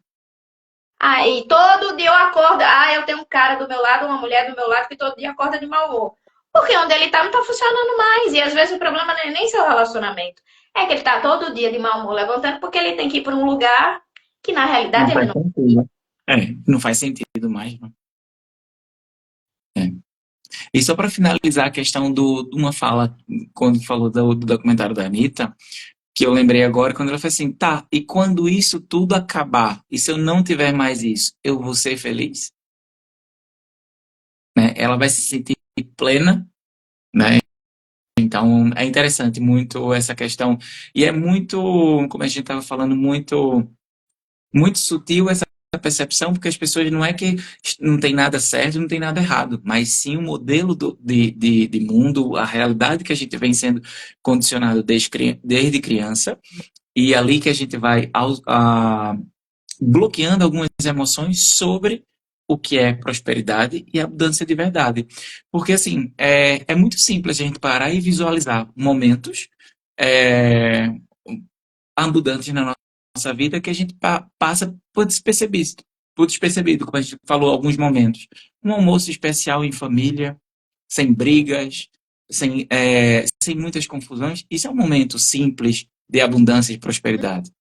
Aí todo dia eu acordo, eu tenho um cara do meu lado, uma mulher do meu lado que todo dia acorda de mau humor. Porque onde ele tá não tá funcionando mais. E às vezes o problema não é nem seu relacionamento. É que ele tá todo dia de mau humor levantando porque ele tem que ir para um lugar que na Não realidade ele faz não. sentido. É, não faz sentido mais, não. É. E só para finalizar a questão de uma fala, quando falou do documentário da Anitta, que eu lembrei agora, quando ela falou assim, tá, e quando isso tudo acabar, e se eu não tiver mais isso, eu vou ser feliz? Né? Ela vai se sentir plena, né? Então, é interessante muito essa questão. E é muito, como a gente estava falando, muito sutil essa percepção, porque as pessoas não é que não tem nada certo, não tem nada errado, mas sim o modelo de mundo, a realidade que a gente vem sendo condicionado desde criança, e é ali que a gente vai bloqueando algumas emoções sobre o que é prosperidade e abundância de verdade. Porque, assim, é muito simples a gente parar e visualizar momentos é, abundantes na nossa vida que a gente passa por despercebido. tudo despercebido, como a gente falou em alguns momentos. Um almoço especial em família, sem brigas, sem muitas confusões. Isso é um momento simples de abundância e prosperidade.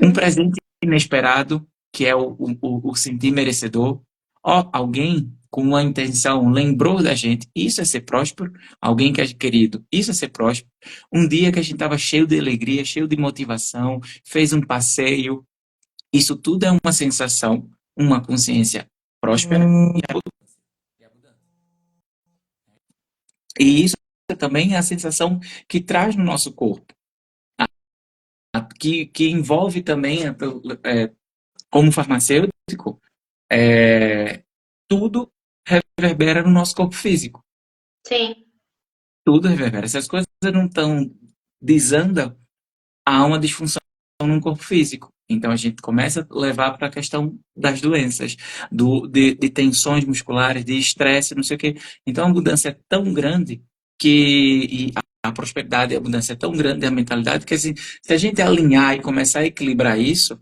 Um Uhum. presente inesperado, que é o sentir merecedor. Ó, alguém com uma intenção lembrou da gente, isso é ser próspero. Alguém que é querido, isso é ser próspero. Um dia que a gente estava cheio de alegria, cheio de motivação, fez um passeio. Isso tudo é uma sensação, uma consciência próspera e isso também é a sensação que traz no nosso corpo, que envolve também, como farmacêutico, tudo reverbera no nosso corpo físico. Sim. Tudo reverbera. Se as coisas não estão desandam, há uma disfunção no corpo físico. Então a gente começa a levar para a questão das doenças, de tensões musculares, de estresse, não sei o quê. Então a abundância é tão grande e a prosperidade e a abundância é tão grande, a mentalidade, que assim, se a gente alinhar e começar a equilibrar isso,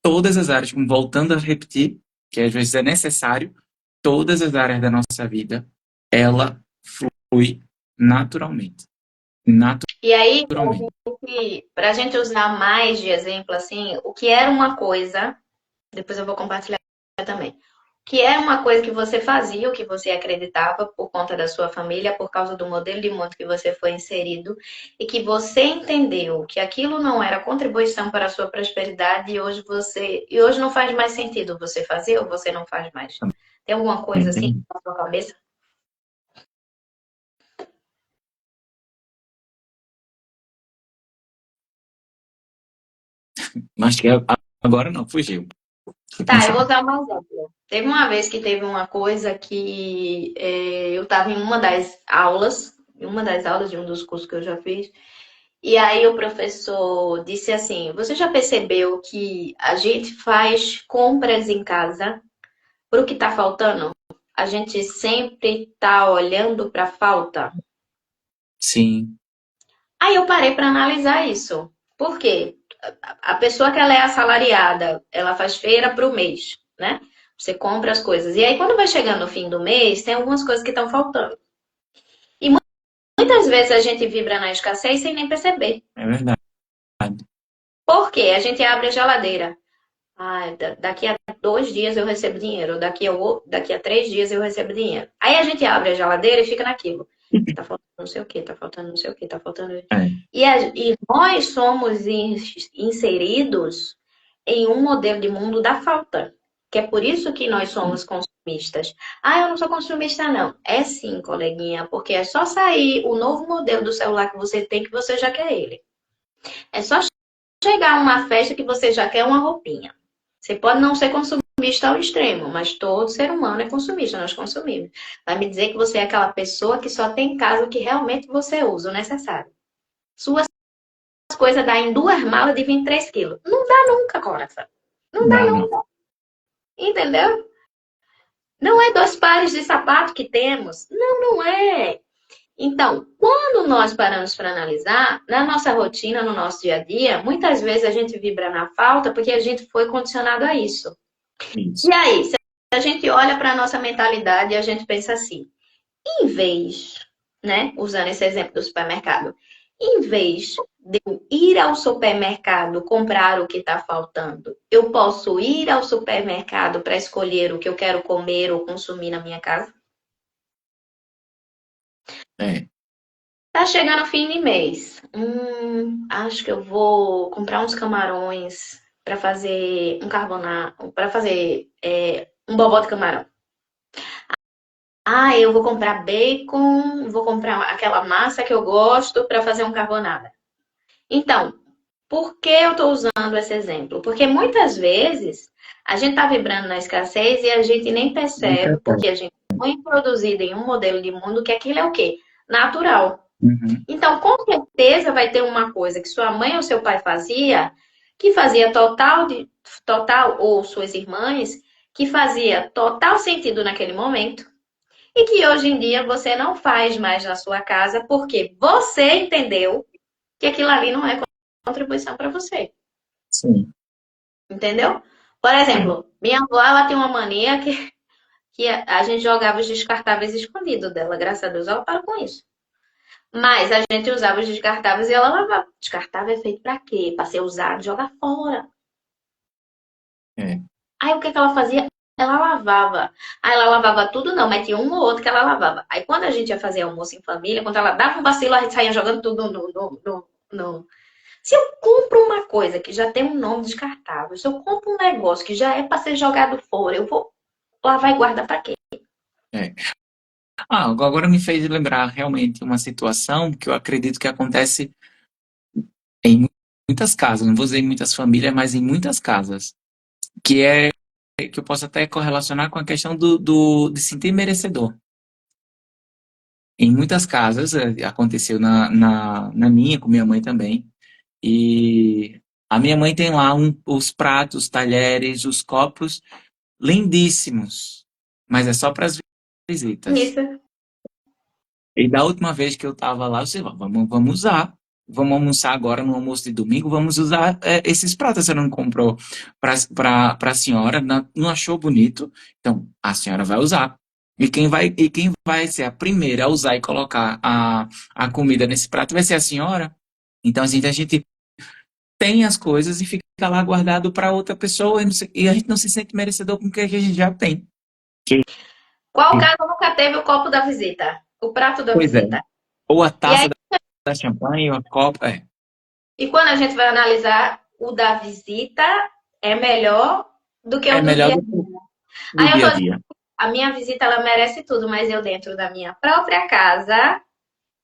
todas as áreas, como voltando a repetir, que às vezes é necessário, todas as áreas da nossa vida, ela flui naturalmente. E aí, Naturalmente. para a gente usar mais de exemplo, assim, o que era uma coisa, depois eu vou compartilhar também. Que é uma coisa que você fazia, o que você acreditava por conta da sua família, por causa do modelo de mundo que você foi inserido, e que você entendeu que aquilo não era contribuição para a sua prosperidade e hoje não faz mais sentido você fazer ou você não faz mais. Tem alguma coisa assim Entende? na sua cabeça? Mas que agora não, fugiu. Tô Tá, eu vou pensando. dar um exemplo. Teve uma vez que teve uma coisa que eu estava em uma das aulas de um dos cursos que eu já fiz. E aí o professor disse assim: Você já percebeu que a gente faz compras em casa para o que está faltando? A gente sempre está olhando para a falta. Sim, Aí eu parei para analisar isso. Por quê? A pessoa que ela é assalariada, ela faz feira para o mês, né? Você compra as coisas. E aí quando vai chegando no fim do mês, tem algumas coisas que estão faltando. E muitas vezes a gente vibra na escassez sem nem perceber. é verdade. Por quê? A gente abre a geladeira. Ah, daqui a 2 dias eu recebo dinheiro, daqui a 3 dias eu recebo dinheiro. Aí a gente abre a geladeira e fica naquilo. Tá faltando não sei o que, tá faltando não sei o que, tá faltando. É, E nós somos inseridos em um modelo de mundo da falta. Que é por isso que nós somos consumistas. Ah, eu não sou consumista, não. É sim, coleguinha, porque é só sair o novo modelo do celular que você tem que você já quer ele. É só chegar a uma festa que você já quer uma roupinha. Você pode não ser consumista ao extremo, mas todo ser humano é consumista, nós consumimos. Vai me dizer que você é aquela pessoa que só tem em casa o que realmente você usa, o necessário. Suas coisas dá em 2 malas de 23 quilos. Não dá nunca, coração. Não dá dá, não. nunca. Entendeu? Não é 2 pares de sapato que temos. Não, não é. Então, quando nós paramos para analisar, na nossa rotina, no nosso dia a dia, muitas vezes a gente vibra na falta porque a gente foi condicionado a isso. Isso. E aí, se a gente olha para a nossa mentalidade e a gente pensa assim, em vez, né, usando esse exemplo do supermercado, em vez de eu ir ao supermercado comprar o que está faltando, eu posso ir ao supermercado para escolher o que eu quero comer ou consumir na minha casa? É, Tá chegando o fim de mês. Acho que eu vou comprar uns camarões para fazer um carbonara, para fazer um bobó de camarão. Ah, eu vou comprar bacon, vou comprar aquela massa que eu gosto para fazer um carbonara. Então, por que eu estou usando esse exemplo? Porque muitas vezes a gente está vibrando na escassez e a gente nem nem percebe, percebe. porque a gente foi introduzido em um modelo de mundo que aquilo é o quê? Natural. Uhum. Então, com certeza vai ter uma coisa que sua mãe ou seu pai fazia, que fazia total, ou suas irmãs, que fazia total sentido naquele momento, e que hoje em dia você não faz mais na sua casa, porque você entendeu que aquilo ali não é contribuição para você. Sim. Entendeu? Por exemplo, minha avó, ela tem uma mania que a gente jogava os descartáveis escondido dela, graças a Deus ela parou com isso. Mas a gente usava os descartáveis e ela lavava. Descartável é feito pra quê? Pra ser usado, jogar fora. É. Aí o que que ela fazia? Ela lavava. Aí ela lavava tudo, não, mas tinha um ou outro que ela lavava. Aí quando a gente ia fazer almoço em família, quando ela dava um vacilo, a gente saía jogando tudo no. Se eu compro uma coisa que já tem um nome descartável, se eu compro um negócio que já é para ser jogado fora, eu vou lavar e guardar para quê? É. Agora me fez lembrar realmente uma situação que eu acredito que acontece em muitas casas, não vou dizer em muitas famílias, mas em muitas casas, que é que eu posso até correlacionar com a questão de sentir merecedor. Em muitas casas, aconteceu na minha, com minha mãe também, e a minha mãe tem lá os pratos, os talheres, os copos lindíssimos, mas é só para as visitas. Isso. E da última vez que eu estava lá, eu disse, vamos usar. Vamos almoçar agora no almoço de domingo, vamos usar esses pratos. Você não comprou para a senhora, não achou bonito? Então, a senhora vai usar. E quem vai ser a primeira a usar e colocar a comida nesse prato vai ser a senhora. Então, assim, a gente tem as coisas e fica lá guardado para outra pessoa e a gente não se sente merecedor com o que a gente já tem. Qual casa nunca teve o copo da visita? O prato da Pois é. visita. Ou a E taça aí, da champanhe, ou a copa. e quando a gente vai analisar, o da visita é melhor do que É o do melhor dia. do que do Aí eu dia tô a dizendo, dia. a minha visita ela merece tudo, mas eu dentro da minha própria casa,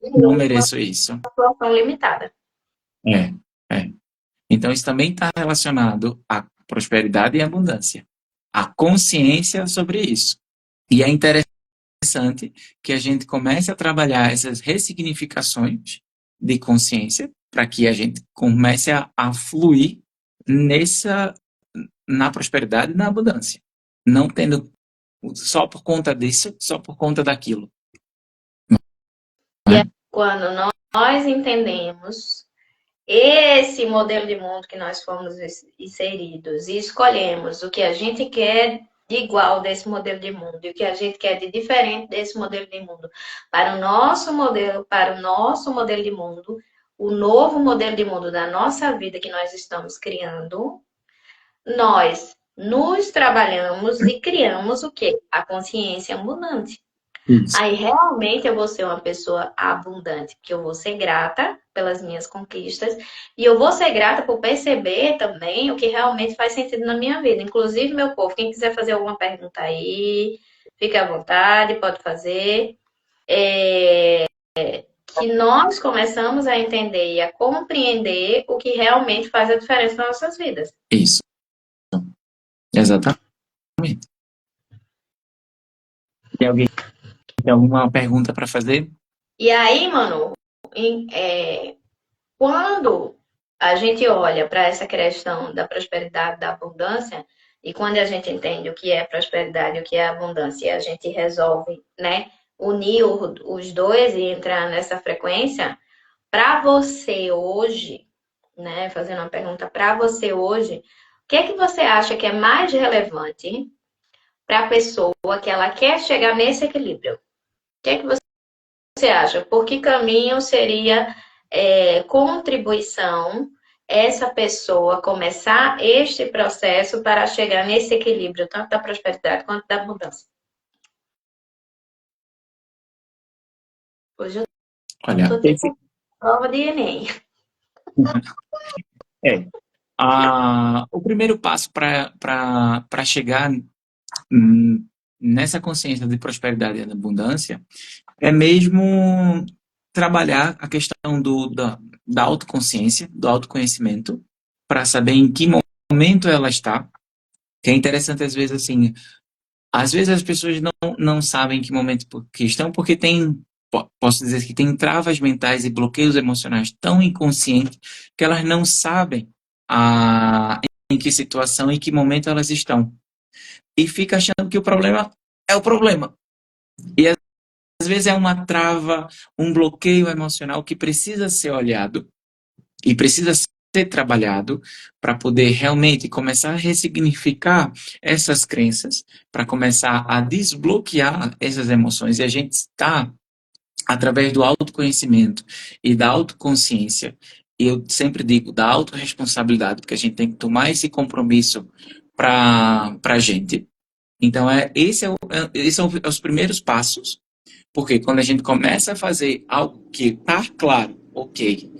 Não tenho uma mereço isso. situação limitada. É, é. Então, isso também está relacionado à prosperidade e abundância. A consciência sobre isso. E é interessante que a gente comece a trabalhar essas ressignificações de consciência para que a gente comece a fluir nessa, na prosperidade e na abundância. Não tendo só por conta disso, só por conta daquilo. E é Né? quando nós entendemos esse modelo de mundo que nós fomos inseridos e escolhemos o que a gente quer de igual desse modelo de mundo e o que a gente quer de diferente desse modelo de mundo para o nosso modelo de mundo, o novo modelo de mundo da nossa vida que nós estamos criando, nós nos trabalhamos e criamos o quê? A consciência abundante. Isso. Aí realmente eu vou ser uma pessoa abundante, que eu vou ser grata pelas minhas conquistas e eu vou ser grata por perceber também o que realmente faz sentido na minha vida. Inclusive, meu povo, quem quiser fazer alguma pergunta aí, fique à vontade, pode fazer. Que nós começamos a entender e a compreender o que realmente faz a diferença nas nossas vidas. Isso. Exatamente. Tem alguém que tem alguma pergunta para fazer? E aí, mano, quando a gente olha para essa questão da prosperidade, da abundância, e quando a gente entende o que é prosperidade e o que é abundância, e a gente resolve, né, unir os dois e entrar nessa frequência, para você hoje, né, fazendo uma pergunta para você hoje, o que é que você acha que é mais relevante para a pessoa que ela quer chegar nesse equilíbrio? O que é que você acha? Por que caminho seria contribuição essa pessoa começar este processo para chegar nesse equilíbrio, tanto da prosperidade quanto da abundância? Hoje eu Olha, estou tipo prova de Enem. é, o primeiro passo para chegar nessa consciência de prosperidade e de abundância é mesmo trabalhar a questão da autoconsciência, do autoconhecimento, para saber em que momento ela está. Que é interessante, às vezes as pessoas não sabem em que momento que estão, porque posso dizer que tem travas mentais e bloqueios emocionais tão inconscientes que elas não sabem em que situação, em que momento elas estão. E fica achando que o problema é o problema. E às vezes é uma trava, um bloqueio emocional que precisa ser olhado e precisa ser trabalhado para poder realmente começar a ressignificar essas crenças, para começar a desbloquear essas emoções. E a gente está, através do autoconhecimento e da autoconsciência, eu sempre digo, da autorresponsabilidade, porque a gente tem que tomar esse compromisso para a gente. Então, esses são os primeiros passos, porque quando a gente começa a fazer algo que está claro, ok,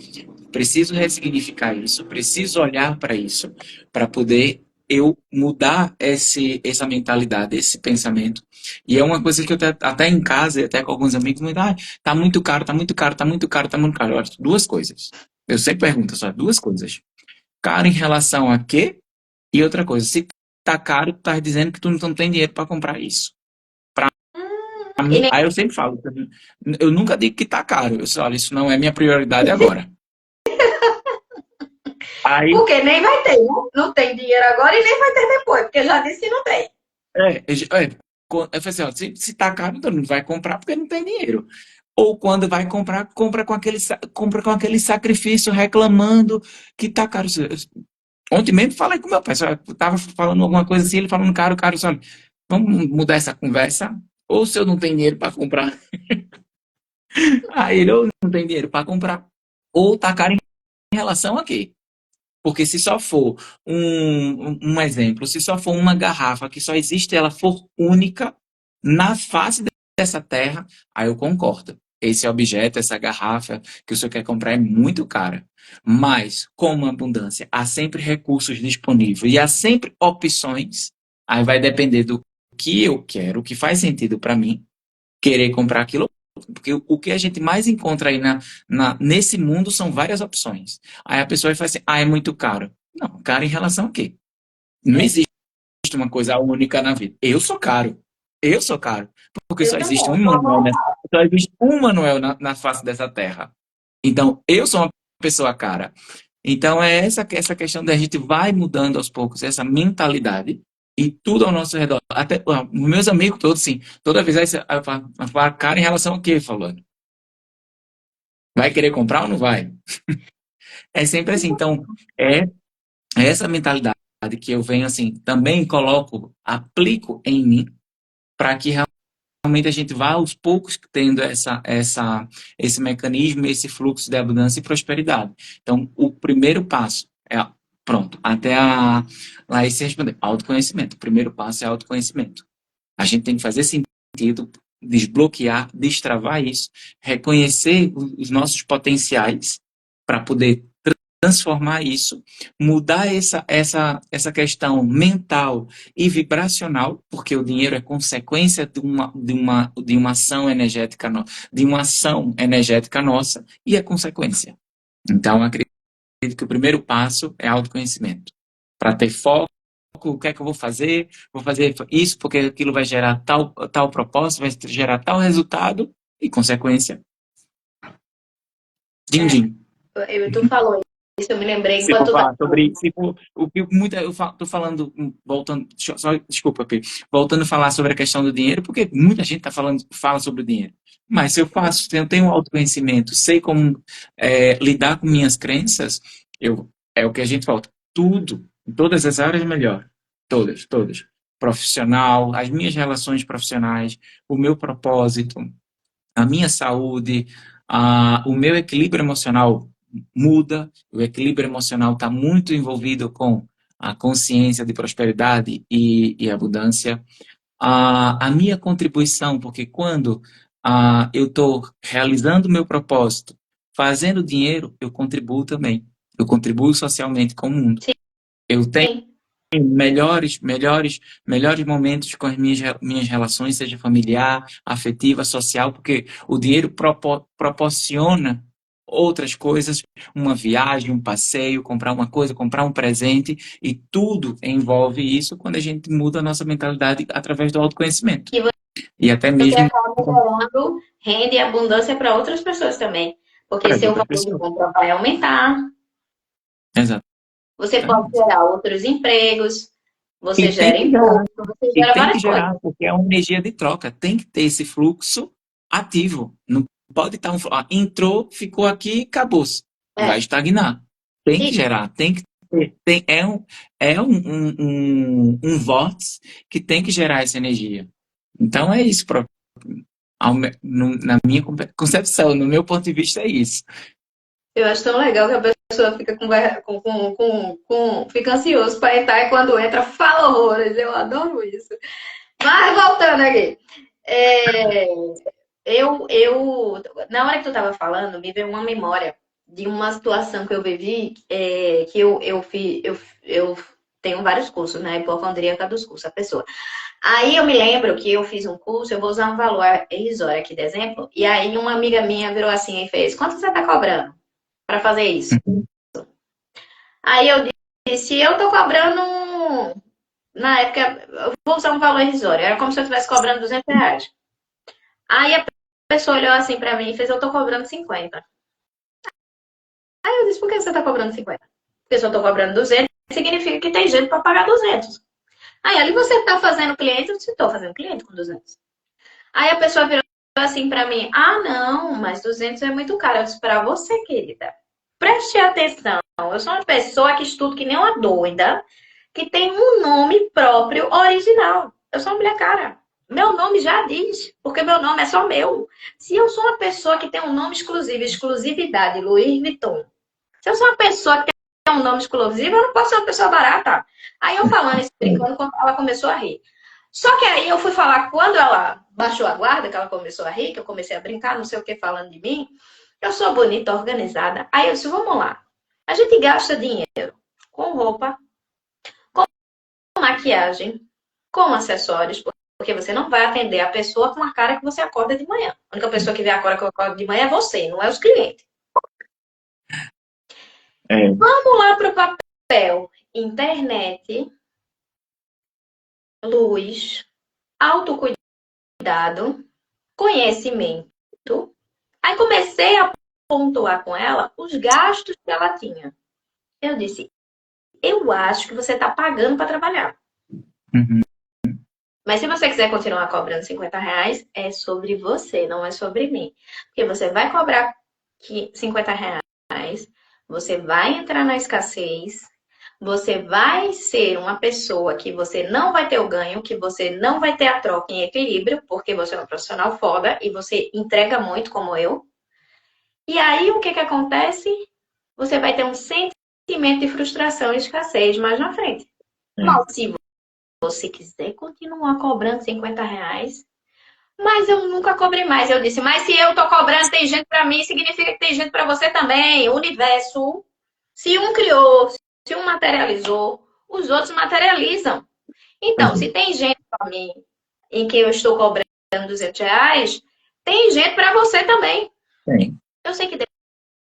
preciso ressignificar isso, preciso olhar para isso, para poder eu mudar essa mentalidade, esse pensamento. E é uma coisa que eu até em casa, até com alguns amigos, me dá, tá muito caro, tá muito caro, tá muito caro, tá muito caro. Olha, duas coisas. Eu sempre pergunto só duas coisas. Caro em relação a quê? E outra coisa, se tá caro, tu tá dizendo que tu não tem dinheiro para comprar isso. E nem... Aí eu sempre falo, eu nunca digo que tá caro. Eu só, olha, isso não é minha prioridade agora. Aí, Porque nem vai ter, né? Não tem dinheiro agora e nem vai ter depois, porque já disse que não tem. eu falei assim, ó, se tá caro, então não vai comprar porque não tem dinheiro. Ou quando vai comprar, compra com aquele sacrifício, reclamando que tá caro. Ontem mesmo falei com meu pai, só, eu tava falando alguma coisa assim, ele falando caro, caro, só, vamos mudar essa conversa? Ou se eu não tenho dinheiro para comprar, aí ele ou não tem dinheiro para comprar, ou tá caro em relação a quê? Porque se só for um exemplo, se só for uma garrafa que só existe, ela for única na face dessa terra, aí eu concordo. Esse objeto, essa garrafa que o senhor quer comprar é muito cara. Mas, como abundância, há sempre recursos disponíveis e há sempre opções. Aí vai depender do que eu quero, o que faz sentido para mim, querer comprar aquilo. Porque o que a gente mais encontra aí nesse mundo são várias opções. Aí a pessoa vai falar assim, é muito caro. Não, caro em relação a quê? Não existe uma coisa única na vida. Eu sou caro. Eu sou caro. Porque Eu só também. existe um Manuel, só existe um Manuel na face dessa terra. Então, eu sou uma pessoa cara. Então, é essa questão da gente vai mudando aos poucos essa mentalidade e tudo ao nosso redor. Até os meus amigos todos, assim, toda vez aí eu falo, cara, em relação ao quê, falando? Vai querer comprar ou não vai? É sempre assim. Então, é essa mentalidade que eu venho, assim, também coloco, aplico em mim, para que realmente a gente vá aos poucos tendo esse mecanismo, esse fluxo de abundância e prosperidade. Então, o primeiro passo é, pronto, lá se responder, autoconhecimento. O primeiro passo é autoconhecimento. A gente tem que fazer sentido, desbloquear, destravar isso, reconhecer os nossos potenciais para poder transformar isso, mudar essa questão mental e vibracional, porque o dinheiro é consequência de uma ação energética, de uma ação energética nossa, e é consequência. Então, acredito que o primeiro passo é autoconhecimento. Para ter foco, o que é que eu vou fazer? Vou fazer isso porque aquilo vai gerar tal propósito, vai gerar tal resultado, e consequência, din-din. Tu falou isso, eu me lembrei Se for enquanto falar sobre, se for, o que muita, eu tô falando, voltando, só, desculpa, Pedro, voltando a falar sobre a questão do dinheiro, porque muita gente fala sobre o dinheiro. Mas se se eu tenho autoconhecimento, sei como lidar com minhas crenças, é o que a gente fala, tudo, em todas as áreas melhor. Todas, todas. Profissional, as minhas relações profissionais, o meu propósito, a minha saúde, o meu equilíbrio emocional muda, o equilíbrio emocional está muito envolvido com a consciência de prosperidade e abundância. A minha contribuição, porque quando eu estou realizando o meu propósito, fazendo dinheiro, eu contribuo também. Eu contribuo socialmente com o mundo. Eu tenho sim, melhores momentos com as minhas relações, seja familiar, afetiva, social, porque o dinheiro proporciona outras coisas, uma viagem, um passeio, comprar uma coisa, comprar um presente, e tudo envolve isso quando a gente muda a nossa mentalidade através do autoconhecimento. e E até você mesmo acaba gerando renda e abundância para outras pessoas também. Porque para as seu outras valor de pessoas. compra vai aumentar, você pode Exatamente. gerar outros empregos, você E tem gera que gerar. imposto, você E gera tem que várias coisas. gerar, porque é uma energia de troca. Tem que ter esse fluxo ativo. Não pode estar entrou, ficou aqui, acabou-se. Vai É, estagnar. Tem que E gerar, tem que ter, é um vórtice que tem que gerar essa energia. Então é isso, na minha concepção, no meu ponto de vista, é isso. eu acho tão legal que a pessoa fica fica ansioso para entrar e quando entra fala horrores. Eu adoro isso. Mas voltando aqui. É, na hora que tu estava falando, me veio uma memória de uma situação que eu vivi, que eu tenho vários cursos, né? Hipocondríaca dos cursos, a pessoa. Aí eu me lembro que eu fiz um curso, eu vou usar um valor irrisório aqui de exemplo, e aí uma amiga minha virou assim e fez: quanto você está cobrando para fazer isso? Uhum. Aí eu disse: eu tô cobrando, na época, eu vou usar um valor irrisório, era como se eu estivesse cobrando R$ 200. Aí a pessoa olhou assim para mim e fez: eu tô cobrando 50. Aí eu disse: por que você tá cobrando 50? Porque se eu tô cobrando 200, significa que tem gente para pagar 200. Aí ali você tá fazendo cliente, eu disse: tô fazendo cliente com 200. Aí a pessoa virou assim pra mim: ah, não, mas 200 é muito caro. Eu disse: pra você, querida, preste atenção. Eu sou uma pessoa que estudo que nem uma doida, que tem um nome próprio original. Eu sou uma mulher cara. Meu nome já diz, porque meu nome é só meu. Se eu sou uma pessoa que tem um nome exclusivo, exclusividade, Louis Vuitton. Se eu sou uma pessoa que tem um nome exclusivo, eu não posso ser uma pessoa barata. Aí eu falando isso, brincando, ela começou a rir. Só que aí eu fui falar, quando ela baixou a guarda, que ela começou a rir, que eu comecei a brincar, não sei o que, falando de mim. Eu sou bonita, organizada. Aí eu disse: vamos lá. A gente gasta dinheiro com roupa, com maquiagem, com acessórios, porque você não vai atender a pessoa com a cara que você acorda de manhã. A única pessoa que vê a cara que eu acordo de manhã é você, não é os clientes. É, Vamos lá para o papel. Internet, luz, autocuidado, conhecimento. Aí comecei a pontuar com ela os gastos que ela tinha. Eu disse: eu acho que você está pagando para trabalhar. uhum, Mas se você quiser continuar cobrando R$ 50, é sobre você, não é sobre mim. Porque você vai cobrar R$ 50, você vai entrar na escassez, você vai ser uma pessoa que você não vai ter o ganho, que você não vai ter a troca em equilíbrio, porque você é uma profissional foda e você entrega muito como eu. E aí o que que acontece? Você vai ter um sentimento de frustração e escassez mais na frente. é, Mas se você quiser continuar cobrando R$ 50, mas eu nunca cobrei mais. Eu disse: mas se eu tô cobrando, tem gente para mim, significa que tem gente para você também. O universo, se um criou, se um materializou, os outros materializam. pois Então, é, se tem gente para mim em que eu estou cobrando R$ 200, tem gente para você também. tem. Eu sei que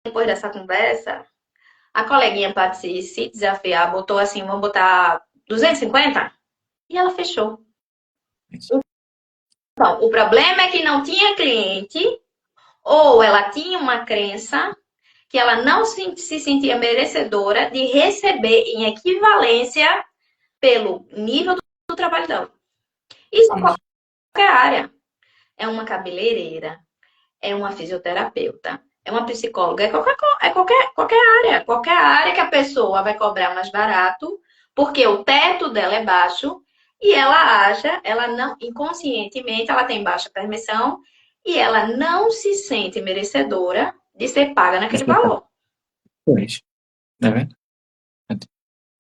depois dessa conversa, a coleguinha para se desafiar botou assim: vamos botar 250? E ela fechou. Então, o problema é que não tinha cliente, ou ela tinha uma crença que ela não se sentia merecedora de receber em equivalência pelo nível do trabalho dela. Isso em Pois. qualquer área. É uma cabeleireira, é uma fisioterapeuta, é uma psicóloga, é qualquer área que a pessoa vai cobrar mais barato, porque o teto dela é baixo e ela acha, ela não, inconscientemente, ela tem baixa permissão e ela não se sente merecedora de ser paga naquele valor. Pois. É verdade.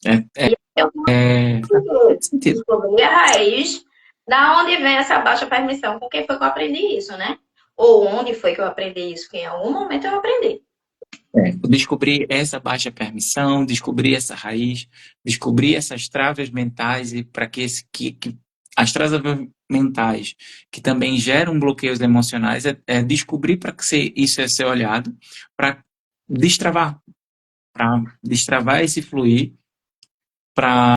É, Eu faz sentido. descobri a raiz da onde vem essa baixa permissão, com quem foi que eu aprendi isso, né? Ou onde foi que eu aprendi isso, que em algum momento eu aprendi. Descobrir essa baixa permissão, descobrir essa raiz, descobrir essas travas mentais e para que as travas mentais que também geram bloqueios emocionais é descobrir para que isso é ser olhado para destravar, para destravar esse fluir, para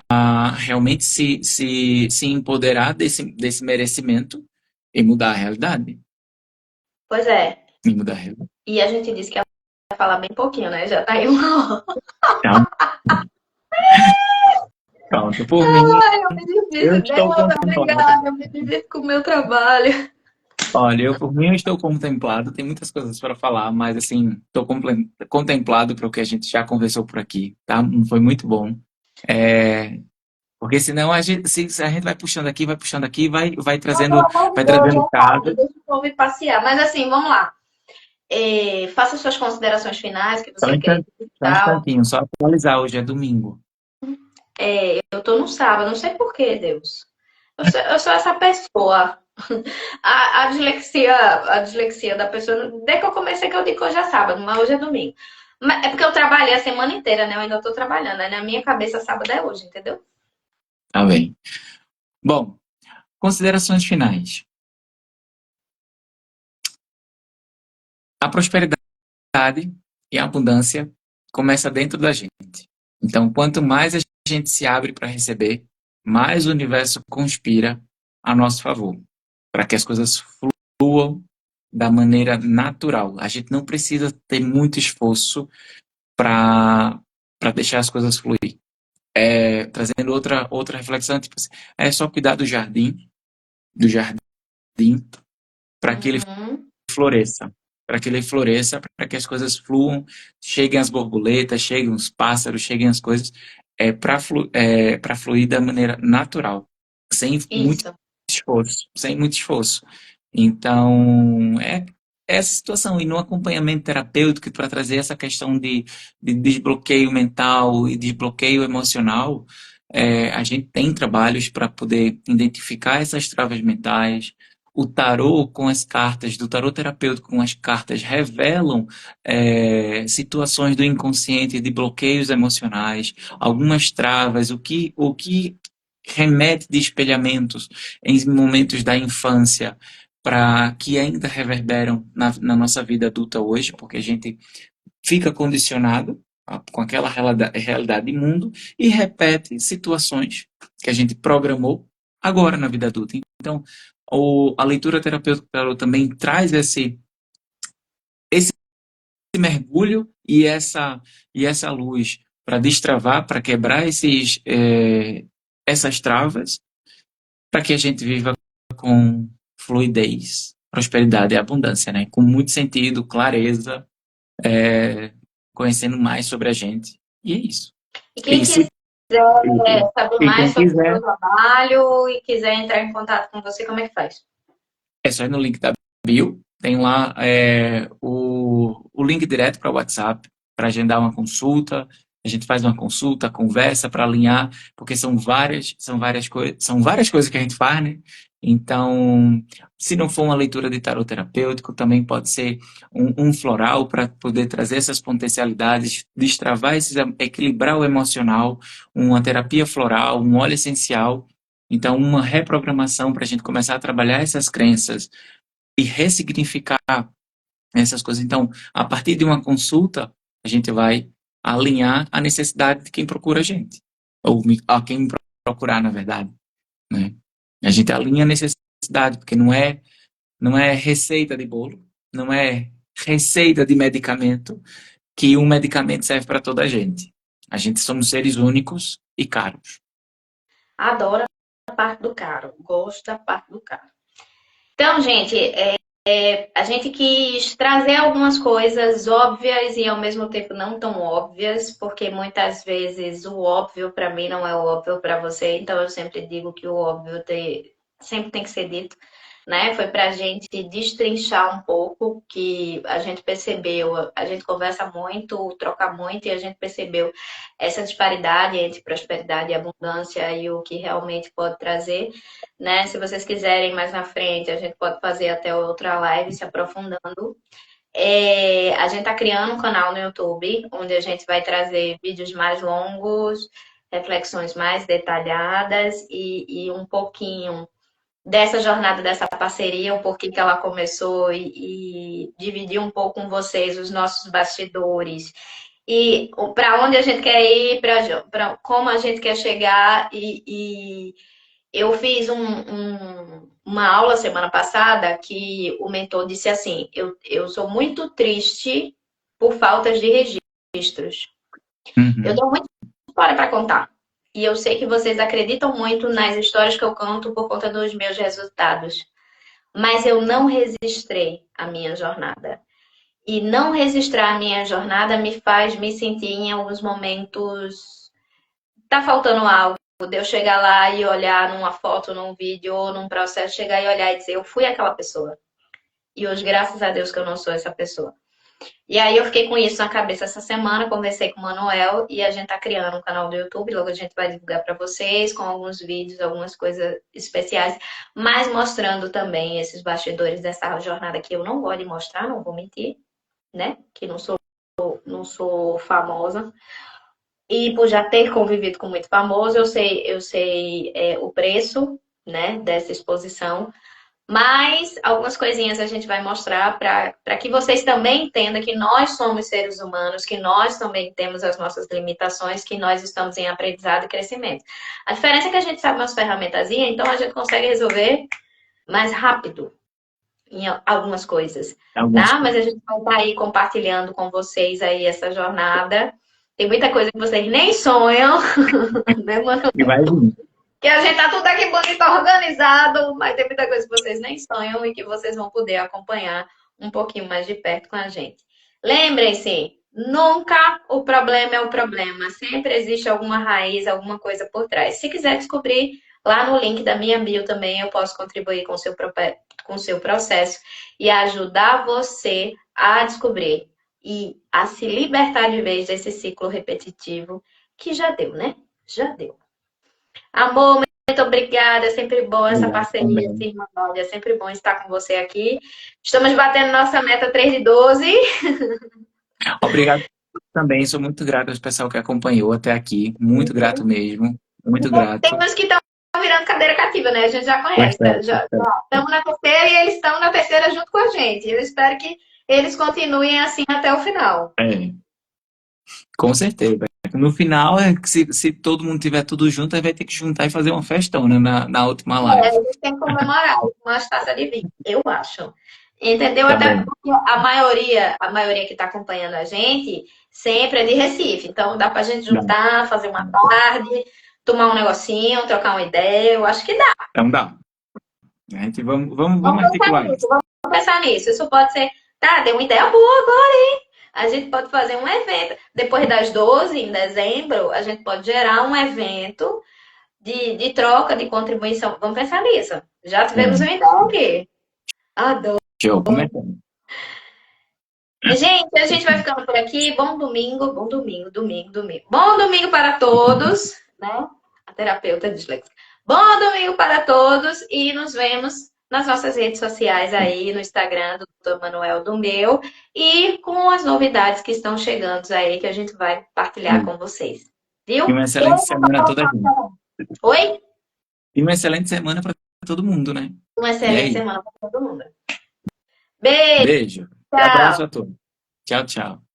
realmente se empoderar desse merecimento e mudar a realidade. Pois é. E mudar a realidade. E a gente disse que ia falar bem pouquinho, né? Já tá aí uma hora. Então, pronto, por mim, Ai, eu me eu divirto. estou Deus, contemplado. obrigada. Eu me divirto com o meu trabalho. Olha, eu por mim eu estou contemplado, tem muitas coisas para falar, mas assim, estou contemplado para o que a gente já conversou por aqui, tá? Foi muito bom. É, porque senão se a gente vai puxando aqui, Não, pelo amor de vai Deus, trazendo já sabe, casos. deixa o povo ir passear. Mas assim, vamos lá. Faça suas considerações finais que Só um você quer instantinho, e só um tal. instantinho, só atualizar, hoje é domingo. Eu tô no sábado, não sei por quê, Deus. Eu sou essa pessoa. A dislexia da pessoa. Desde que eu comecei que eu digo que hoje é sábado, mas hoje é domingo. Mas é porque eu trabalhei a semana inteira, né? Eu ainda tô trabalhando. Aí na minha cabeça, sábado é hoje, entendeu? Tá bem. Bom, considerações finais. A prosperidade e a abundância começa dentro da gente. Então, quanto mais a gente se abre para receber, mais o universo conspira a nosso favor, para que as coisas fluam da maneira natural. A gente não precisa ter muito esforço para deixar as coisas fluir. Trazendo outra reflexão, tipo assim, é só cuidar do jardim, para que ele Uhum. floresça. Para que ele floresça, para que as coisas fluam, cheguem as borboletas, cheguem os pássaros, cheguem as coisas, para fluir da maneira natural, sem muito Isso. esforço, sem muito esforço. Então, é essa situação, e no acompanhamento terapêutico, para trazer essa questão de desbloqueio mental e desbloqueio emocional, a gente tem trabalhos para poder identificar essas travas mentais. O tarô com as cartas, do tarô terapêutico com as cartas, revelam situações do inconsciente, de bloqueios emocionais, algumas travas, o que remete de espelhamentos em momentos da infância para que ainda reverberam na nossa vida adulta hoje, porque a gente fica condicionado com aquela realidade de mundo e repete situações que a gente programou agora na vida adulta. Então, a leitura terapêutica também traz esse mergulho e essa luz para destravar, para quebrar essas travas, para que a gente viva com fluidez, prosperidade e abundância, né? Com muito sentido, clareza, é, conhecendo mais sobre a gente. E é isso. E E quem se quiser e, saber e mais quem sobre o quiser, seu trabalho e quiser entrar em contato com você, como é que faz? é só ir no link da bio, tem lá o link direto para o WhatsApp, para agendar uma consulta. A gente faz uma consulta, conversa para alinhar, porque são várias coisas que a gente faz, né? Então, se não for uma leitura de tarot terapêutico, também pode ser um floral para poder trazer essas potencialidades, destravar equilibrar o emocional, uma terapia floral, um óleo essencial. Então, uma reprogramação para a gente começar a trabalhar essas crenças e ressignificar essas coisas. Então, a partir de uma consulta, a gente vai alinhar a necessidade de quem procura a gente, ou a quem procurar, na verdade, né? A gente alinha a necessidade, porque não é receita de bolo, não é receita de medicamento, que um medicamento serve para toda a gente. A gente somos seres únicos e caros. Adoro a parte do caro. Gosto da parte do caro. Então, gente, a gente quis trazer algumas coisas óbvias e ao mesmo tempo não tão óbvias, porque muitas vezes o óbvio para mim não é o óbvio para você, então eu sempre digo que o óbvio sempre tem que ser dito, né? Foi para a gente destrinchar um pouco que a gente percebeu, a gente conversa muito, troca muito e a gente percebeu essa disparidade entre prosperidade e abundância e o que realmente pode trazer, né? Se vocês quiserem mais na frente, a gente pode fazer até outra live se aprofundando. A gente está criando um canal no YouTube, onde a gente vai trazer vídeos mais longos, reflexões mais detalhadas e um pouquinho dessa jornada, dessa parceria, o porquê que ela começou e dividir um pouco com vocês os nossos bastidores e para onde a gente quer ir, para como a gente quer chegar e eu fiz uma aula semana passada que o mentor disse assim: eu sou muito triste por faltas de registros. Eu Uhum. tenho muita história para contar. E eu sei que vocês acreditam muito nas histórias que eu conto por conta dos meus resultados. mas eu não registrei a minha jornada. E não registrar a minha jornada me faz me sentir em alguns momentos tá faltando algo. De eu chegar lá e olhar numa foto, num vídeo ou num processo, chegar e olhar e dizer, eu fui aquela pessoa. E hoje, graças a Deus, que eu não sou essa pessoa. E aí eu fiquei com isso na cabeça essa semana, conversei com o Manuel e a gente tá criando um canal do YouTube, logo a gente vai divulgar para vocês com alguns vídeos, algumas coisas especiais, mas mostrando também esses bastidores dessa jornada que eu não gosto de mostrar, não vou mentir, né? Que não sou famosa. E por já ter convivido com muito famoso, eu sei o preço, né, dessa exposição. Mas algumas coisinhas a gente vai mostrar para que vocês também entendam que nós somos seres humanos, que nós também temos as nossas limitações, que nós estamos em aprendizado e crescimento. A diferença é que a gente sabe umas ferramentazinhas, então a gente consegue resolver mais rápido em algumas coisas, Algumas tá? Mas coisas. a gente vai estar aí compartilhando com vocês aí essa jornada. Tem muita coisa que vocês nem sonham, né, mano? E vai vir. Que a gente tá tudo aqui bonito, organizado, mas tem muita coisa que vocês nem sonham e que vocês vão poder acompanhar um pouquinho mais de perto com a gente. Lembrem-se, nunca o problema é o problema. Sempre existe alguma raiz, alguma coisa por trás. Se quiser descobrir, lá no link da minha bio também eu posso contribuir com o seu processo e ajudar você a descobrir e a se libertar de vez desse ciclo repetitivo que já deu, né? Já deu. Amor, muito obrigada. É sempre bom essa Obrigado parceria, também. assim, Manuel. É sempre bom estar com você aqui. Estamos batendo nossa meta 3 de 12. Obrigado também, sou muito grato ao pessoal que acompanhou até aqui. Muito grato mesmo. Muito Tem grato. uns que estão virando cadeira cativa, né? A gente já conhece. Tá? Bastante, Já bastante. estamos na terceira e eles estão na terceira junto com a gente. Eu espero que eles continuem assim até o final. É, com certeza. No final, é que se todo mundo tiver tudo junto, aí vai ter que juntar e fazer uma festona na última É, a live. gente tem que comemorar com uma taça de vinho, eu acho. Entendeu? Tá Até bom. porque a maioria que está acompanhando a gente sempre é de Recife. Então dá pra gente Dá. juntar, fazer uma tarde, tomar um negocinho, trocar uma ideia. Eu acho que dá. Então dá. A gente vamos Vamos pensar articular nisso, isso. vamos pensar nisso. Isso pode ser, tá, deu uma ideia boa agora, hein? A gente pode fazer um evento. Depois das 12, em dezembro, a gente pode gerar um evento de troca, de contribuição. Vamos pensar nisso. Já tivemos É, uma ideia aqui. Adoro. show, começando. Gente, a gente vai ficando por aqui. Bom domingo, bom domingo, domingo, domingo. Bom domingo para todos, né? A terapeuta disléxica. Bom domingo para todos e nos vemos nas nossas redes sociais aí, no Instagram do Dr. Manuel do meu e com as novidades que estão chegando aí que a gente vai partilhar com vocês. E Viu? uma excelente semana a toda a gente. Oi? E uma excelente semana para todo mundo, né? Uma E excelente aí? semana para todo mundo. Beijo, Beijo. E abraço tchau! a todos. Tchau, tchau.